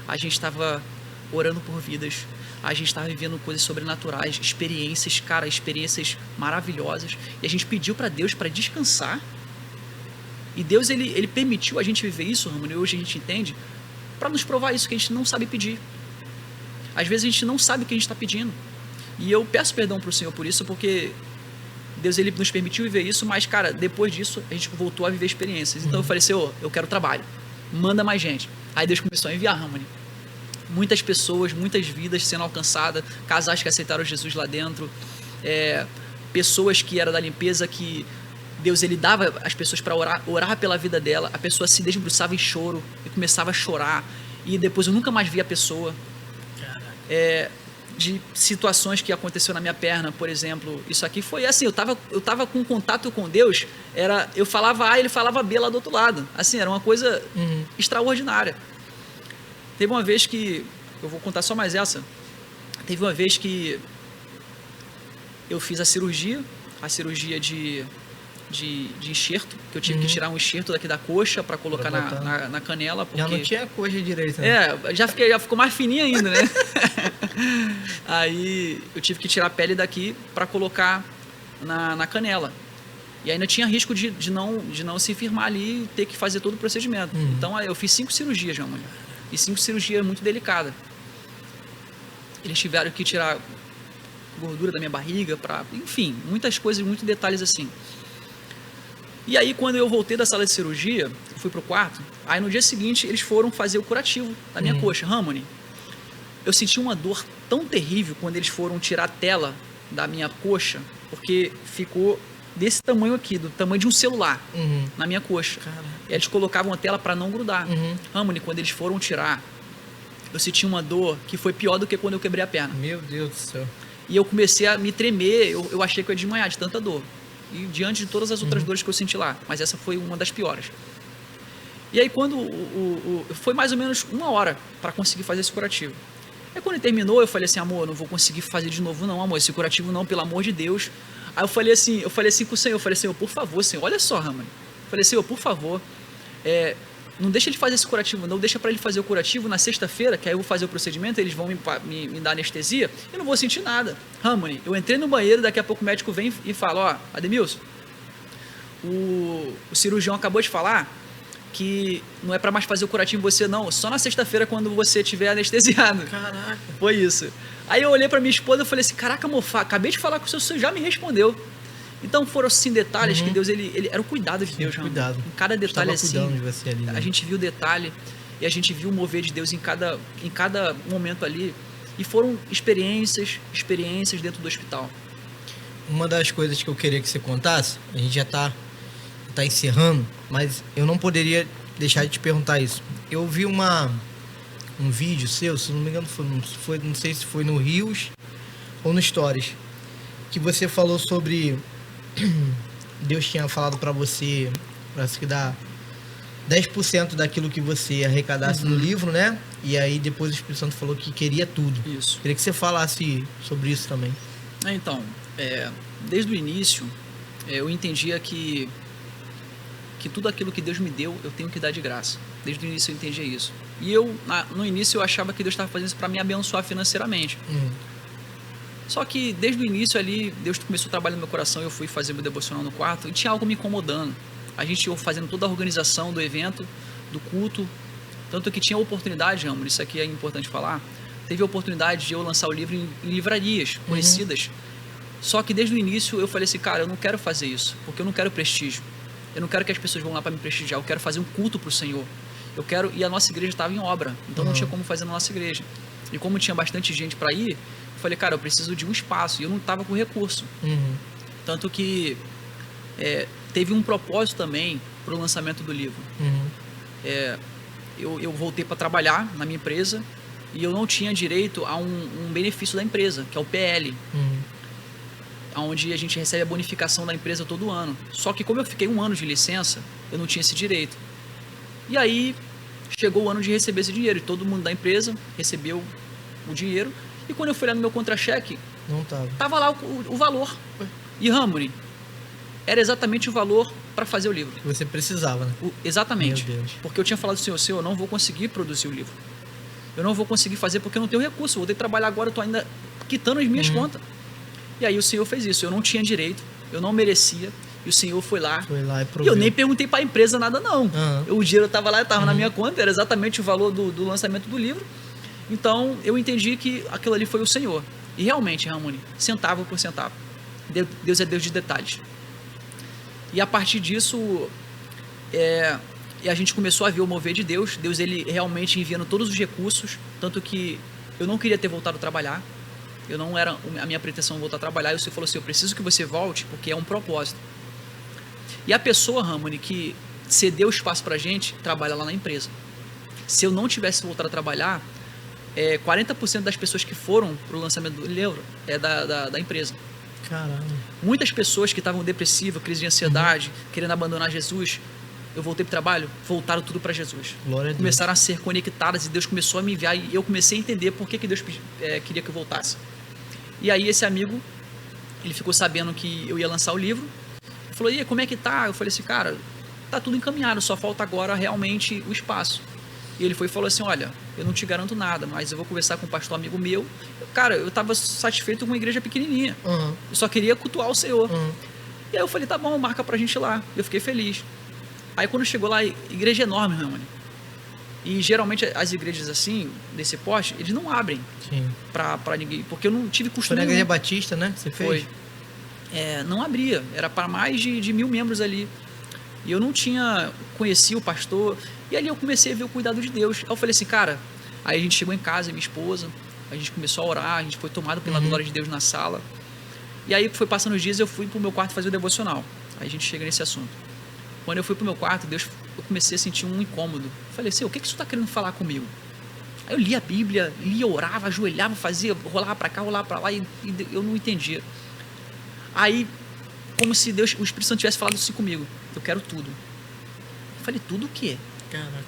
A gente estava orando por vidas. A gente estava vivendo coisas sobrenaturais, experiências, cara, experiências maravilhosas. E a gente pediu para Deus para descansar. E Deus, ele permitiu a gente viver isso, Ramon, e hoje a gente entende, para nos provar isso que a gente não sabe pedir. Às vezes a gente não sabe o que a gente está pedindo. E eu peço perdão para o Senhor por isso, porque Deus ele nos permitiu viver isso, mas, cara, depois disso a gente voltou a viver experiências. Então eu falei, Senhor, eu quero trabalho, manda mais gente. Aí Deus começou a enviar, Ramon. Muitas pessoas, muitas vidas sendo alcançadas, casais que aceitaram Jesus lá dentro, pessoas que eram da limpeza, que Deus ele dava as pessoas para orar pela vida dela, a pessoa se desbruçava em choro e começava a chorar, e depois eu nunca mais via a pessoa. De situações que aconteceu na minha perna, por exemplo, isso aqui foi assim, eu tava com contato com Deus, eu falava A, ele falava B lá do outro lado, assim, era uma coisa extraordinária. Teve uma vez que, eu vou contar só mais essa, teve uma vez que eu fiz a cirurgia de enxerto, que eu tive que tirar um enxerto daqui da coxa para colocar na canela. Porque... Já não tinha coxa direito, né? Já ficou mais fininha ainda, né? Aí eu tive que tirar a pele daqui para colocar na canela. E ainda tinha risco de não se firmar ali e ter que fazer todo o procedimento. Então eu fiz 5 cirurgias, já, mulher. E 5 cirurgias muito delicadas. Eles tiveram que tirar gordura da minha barriga, enfim, muitas coisas, muitos detalhes assim. E aí, quando eu voltei da sala de cirurgia, fui pro quarto, aí no dia seguinte eles foram fazer o curativo da minha coxa. Ramon, eu senti uma dor tão terrível quando eles foram tirar a tela da minha coxa, porque ficou desse tamanho aqui, do tamanho de um celular, na minha coxa. E eles colocavam a tela para não grudar. Ramon, quando eles foram tirar, eu senti uma dor que foi pior do que quando eu quebrei a perna. Meu Deus do céu. E eu comecei a me tremer, eu achei que eu ia desmaiar de tanta dor. E diante de todas as outras dores que eu senti lá, mas essa foi uma das piores. E aí quando foi mais ou menos 1 hora para conseguir fazer esse curativo. Aí quando ele terminou, eu falei assim, amor, não vou conseguir fazer de novo não, amor, esse curativo não, pelo amor de Deus. Aí eu falei assim com o Senhor, Senhor, por favor, Senhor, olha só, Ramon. Eu falei, Senhor, por favor, não deixa ele fazer esse curativo, não deixa para ele fazer o curativo na sexta-feira, que aí eu vou fazer o procedimento, eles vão me dar anestesia, e não vou sentir nada. Ramon, eu entrei no banheiro, daqui a pouco o médico vem e fala, Ademilson, o cirurgião acabou de falar que não é para mais fazer o curativo em você não, só na sexta-feira quando você estiver anestesiado. Caraca. Foi isso. Aí eu olhei para minha esposa e falei assim, caraca, mofa, acabei de falar com o senhor já me respondeu. Então foram assim detalhes que Deus, ele era o cuidado de Deus. Cuidado. Em cada detalhe assim, de você ali, né? a gente viu o detalhe e a gente viu o mover de Deus em cada momento ali. E foram experiências dentro do hospital. Uma das coisas que eu queria que você contasse, a gente já tá encerrando, mas eu não poderia deixar de te perguntar isso. Eu vi um vídeo seu, se não me engano, não sei se foi no Rios ou no Stories, que você falou sobre Deus tinha falado para você que dá 10% daquilo que você arrecadasse no livro, né? E aí depois o Espírito Santo falou que queria tudo. Isso. Queria que você falasse sobre isso também. Então, desde o início, eu entendia que que tudo aquilo que Deus me deu, eu tenho que dar de graça. Desde o início eu entendia isso. E eu, no início, eu achava que Deus estava fazendo isso para me abençoar financeiramente. Só que desde o início ali, Deus começou a trabalhar no meu coração, eu fui fazer meu devocional no quarto e tinha algo me incomodando. A gente ia fazendo toda a organização do evento, do culto, tanto que tinha oportunidade, Ramo, isso aqui é importante falar, teve a oportunidade de eu lançar o livro em livrarias conhecidas. Só que desde o início eu falei assim, cara, eu não quero fazer isso, porque eu não quero prestígio. Eu não quero que as pessoas vão lá para me prestigiar, eu quero fazer um culto para o Senhor. Eu quero, e a nossa igreja estava em obra, então não tinha como fazer na nossa igreja. E como tinha bastante gente para ir, eu falei, cara, eu preciso de um espaço, e eu não estava com recurso. Tanto que teve um propósito também para o lançamento do livro. Eu voltei para trabalhar na minha empresa e eu não tinha direito a um benefício da empresa, que é o PL. Onde a gente recebe a bonificação da empresa todo ano. Só que como eu fiquei 1 ano de licença, eu não tinha esse direito. E aí chegou o ano de receber esse dinheiro e todo mundo da empresa recebeu o dinheiro. E quando eu fui lá no meu contra-cheque, não tava lá o valor. E Ramone, era exatamente o valor para fazer o livro. Você precisava, né? Exatamente. Porque eu tinha falado assim, Senhor, eu não vou conseguir produzir o livro. Eu não vou conseguir fazer porque eu não tenho recurso. Eu vou ter que trabalhar agora, eu tô ainda quitando as minhas contas. E aí o Senhor fez isso. Eu não tinha direito, eu não merecia. E o Senhor foi lá e proveu. E eu nem perguntei para a empresa nada, não. O dinheiro estava lá, estava na minha conta, era exatamente o valor do lançamento do livro. Então eu entendi que aquilo ali foi o Senhor. E realmente, Ramone, centavo por centavo. Deus é Deus de detalhes. E a partir disso, e a gente começou a ver o mover de Deus. Deus, ele realmente enviando todos os recursos. Tanto que eu não queria ter voltado a trabalhar. Eu não era a minha pretensão voltar a trabalhar. E o Senhor falou assim, eu preciso que você volte, porque é um propósito. E a pessoa, Ramone, que cedeu espaço pra gente, trabalha lá na empresa. Se eu não tivesse voltado a trabalhar, 40% das pessoas que foram pro lançamento do livro é da empresa. Caramba. Muitas pessoas que estavam depressivas, crise de ansiedade, querendo abandonar Jesus, eu voltei pro trabalho, voltaram tudo para Jesus. Glória a Deus. Começaram a ser conectadas e Deus começou a me enviar e eu comecei a entender por que Deus queria que eu voltasse. E aí esse amigo, ele ficou sabendo que eu ia lançar o livro, falou, e aí, como é que tá? Eu falei assim, cara, tá tudo encaminhado, só falta agora realmente o espaço. E ele foi e falou assim, olha, eu não te garanto nada, mas eu vou conversar com um pastor amigo meu. Cara, eu tava satisfeito com uma igreja pequenininha. Eu só queria cultuar o Senhor. E aí eu falei, tá bom, marca pra gente ir lá. Eu fiquei feliz. Aí quando chegou lá, igreja enorme, Ramone. E geralmente as igrejas assim, desse porte, eles não abrem pra ninguém, porque eu não tive custo nenhum. Foi na igreja batista, né? Você fez? Foi. Não abria, era para mais de 1.000 membros ali. E eu não conhecia o pastor. E ali eu comecei a ver o cuidado de Deus. Aí eu falei assim, cara, aí a gente chegou em casa, minha esposa, a gente começou a orar, a gente foi tomado pela glória de Deus na sala. E aí foi passando os dias, eu fui pro meu quarto fazer o devocional. Aí a gente chega nesse assunto. Quando eu fui pro meu quarto, eu comecei a sentir um incômodo. Eu falei assim, o que você está querendo falar comigo? Aí eu li a Bíblia, orava, ajoelhava, fazia, rolava para cá, rolava para lá e eu não entendia. Aí, como se Deus, o Espírito Santo tivesse falado assim comigo, eu quero tudo. Eu falei, tudo o quê? Caraca.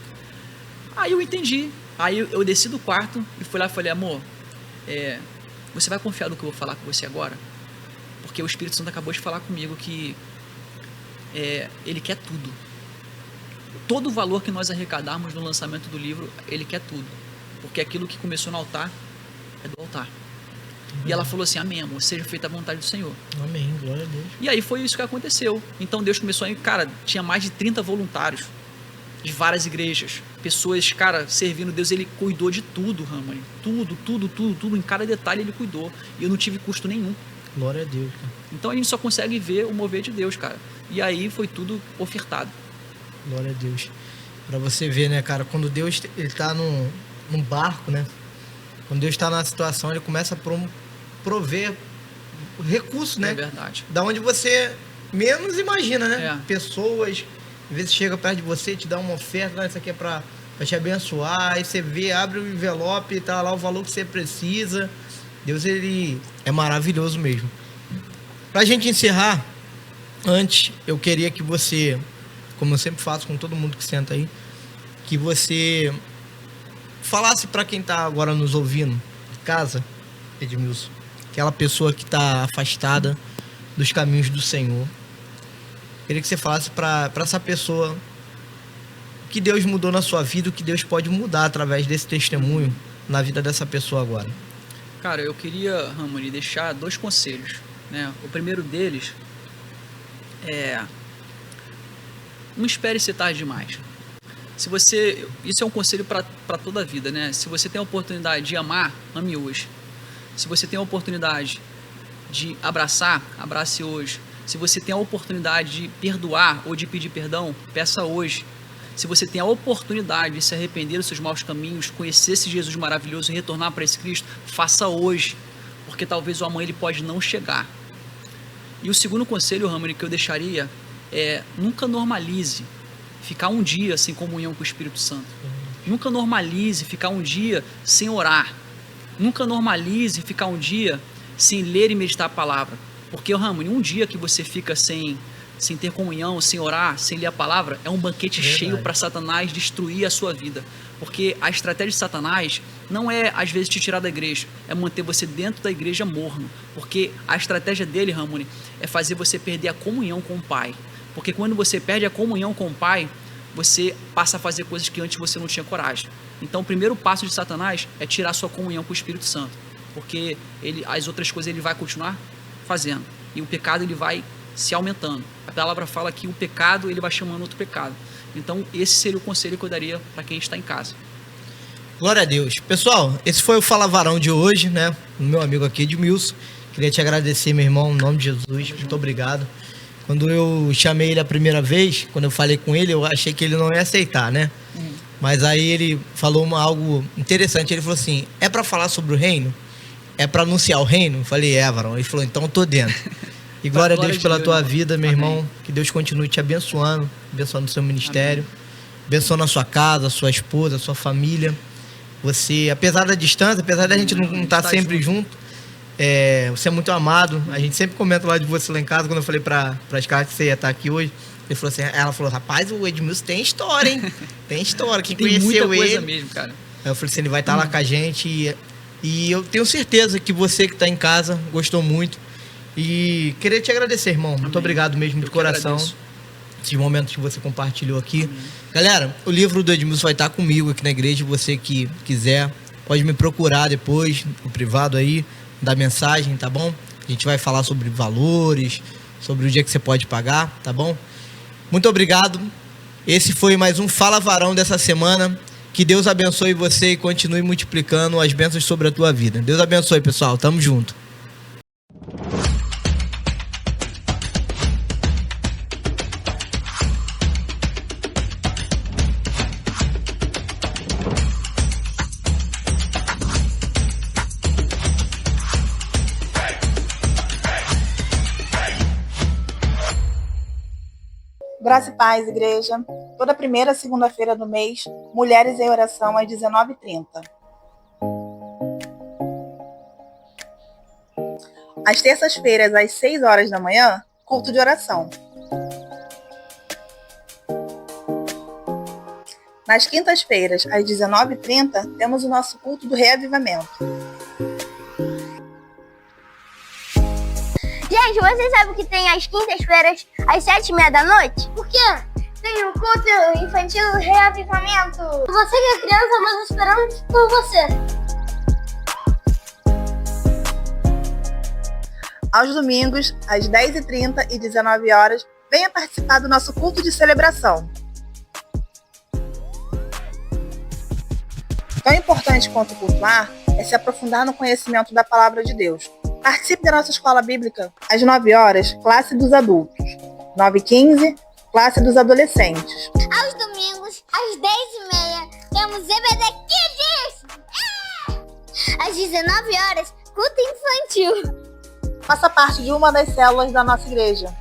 Aí eu entendi. Aí eu desci do quarto e fui lá e falei, amor, você vai confiar no que eu vou falar com você agora? Porque o Espírito Santo acabou de falar comigo que ele quer tudo. Todo o valor que nós arrecadarmos no lançamento do livro, ele quer tudo. Porque aquilo que começou no altar é do altar. E ela falou assim, amém, amor, seja feita a vontade do Senhor. Amém, glória a Deus. E aí foi isso que aconteceu. Então Deus começou a... Cara, tinha mais de 30 voluntários de várias igrejas. Pessoas, cara, servindo Deus. Ele cuidou de tudo, Ramone. Tudo. Em cada detalhe ele cuidou. E eu não tive custo nenhum. Glória a Deus, cara. Então a gente só consegue ver o mover de Deus, cara. E aí foi tudo ofertado. Glória a Deus. Pra você ver, né, cara, quando Deus ele tá num barco, né? Quando Deus está na situação, ele começa a prover recursos, né? É verdade. Da onde você menos imagina, né? É. Pessoas, às vezes chega perto de você, te dá uma oferta, isso aqui é pra te abençoar, aí você vê, abre o envelope, tá lá o valor que você precisa. Deus, ele é maravilhoso mesmo. Pra gente encerrar, antes, eu queria que você, como eu sempre faço com todo mundo que senta aí, que você falasse para quem tá agora nos ouvindo de casa, Edmilson, aquela pessoa que tá afastada dos caminhos do Senhor, Queria que você falasse para essa pessoa o que Deus mudou na sua vida, o que Deus pode mudar através desse testemunho na vida dessa pessoa agora. Cara, eu queria, Ramoni, deixar 2 conselhos, né? O primeiro deles é: não espere ser tarde demais. Isso é um conselho para toda a vida, né? Se você tem a oportunidade de amar, ame hoje. Se você tem a oportunidade de abraçar, abrace hoje. Se você tem a oportunidade de perdoar ou de pedir perdão, peça hoje. Se você tem a oportunidade de se arrepender dos seus maus caminhos, conhecer esse Jesus maravilhoso e retornar para esse Cristo, faça hoje, porque talvez o amanhã ele pode não chegar. E o segundo conselho, Ramoni, que eu deixaria é: nunca normalize ficar um dia sem comunhão com o Espírito Santo. Nunca normalize ficar um dia sem orar. Nunca normalize ficar um dia sem ler e meditar a palavra. Porque, Ramoni, um dia que você fica sem ter comunhão, sem orar, sem ler a palavra, é um banquete cheio para Satanás destruir a sua vida. Porque a estratégia de Satanás não é, às vezes, te tirar da igreja, é manter você dentro da igreja morno. Porque a estratégia dele, Ramoni, é fazer você perder a comunhão com o Pai. Porque quando você perde a comunhão com o Pai, você passa a fazer coisas que antes você não tinha coragem. Então, o primeiro passo de Satanás é tirar a sua comunhão com o Espírito Santo. Porque as outras coisas ele vai continuar fazendo. E o pecado ele vai se aumentando. A palavra fala que o pecado ele vai chamando outro pecado. Então, esse seria o conselho que eu daria para quem está em casa. Glória a Deus. Pessoal, esse foi o Fala Varão de hoje, né? O meu amigo aqui, Edmilson. Queria te agradecer, meu irmão, em nome de Jesus. Muito obrigado. Quando eu chamei ele a primeira vez, quando eu falei com ele, eu achei que ele não ia aceitar, né? Mas aí ele falou algo interessante. Ele falou assim: é para falar sobre o reino? É para anunciar o reino? Eu falei: é, varão. Ele falou: então eu tô dentro. E glória a Deus pela tua vida, meu irmão. Que Deus continue te abençoando, abençoando o seu ministério, abençoando a sua casa, a sua esposa, a sua família. Você, apesar da distância, apesar da gente não estar sempre junto, você é muito amado. A gente sempre comenta lá de você lá em casa. Quando eu falei para Scarlett que você ia estar aqui hoje, ela falou: rapaz, o Edmilson tem história, hein? Tem história. Quem tem conheceu muita coisa ele mesmo, cara. Aí eu falei assim: ele vai estar lá com a gente. E eu tenho certeza que você que está em casa gostou muito. E queria te agradecer, irmão. Amém. Muito obrigado mesmo de coração. Esses momentos que você compartilhou aqui. Amém. Galera, o livro do Edmilson vai estar comigo aqui na igreja. Você que quiser, pode me procurar depois, no privado aí, da mensagem, tá bom? A gente vai falar sobre valores, sobre o dia que você pode pagar, tá bom? Muito obrigado. Esse foi mais um Fala Varão dessa semana. Que Deus abençoe você e continue multiplicando as bênçãos sobre a tua vida. Deus abençoe, pessoal. Tamo junto. Graça e paz, igreja. Toda primeira segunda-feira do mês, Mulheres em Oração às 19h30. Às terças-feiras, às 6 horas da manhã, culto de oração. Nas quintas-feiras, às 19h30, temos o nosso culto do reavivamento. Gente, vocês sabem que tem às quintas-feiras, às 7h30 da noite? Por quê? Tem o culto infantil reavivamento. Você que é criança, nós esperamos por você. Aos domingos, às 10h30 e 19h, venha participar do nosso culto de celebração. Tão importante quanto cultuar é se aprofundar no conhecimento da Palavra de Deus. Participe da nossa escola bíblica às 9h, classe dos adultos. 9h15, classe dos adolescentes. Aos domingos, às 10h30, temos EBD Kids! Às 19h, culto infantil. Faça parte de uma das células da nossa igreja.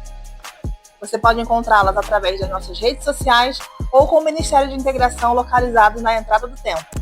Você pode encontrá-las através das nossas redes sociais ou com o Ministério de Integração localizado na entrada do templo.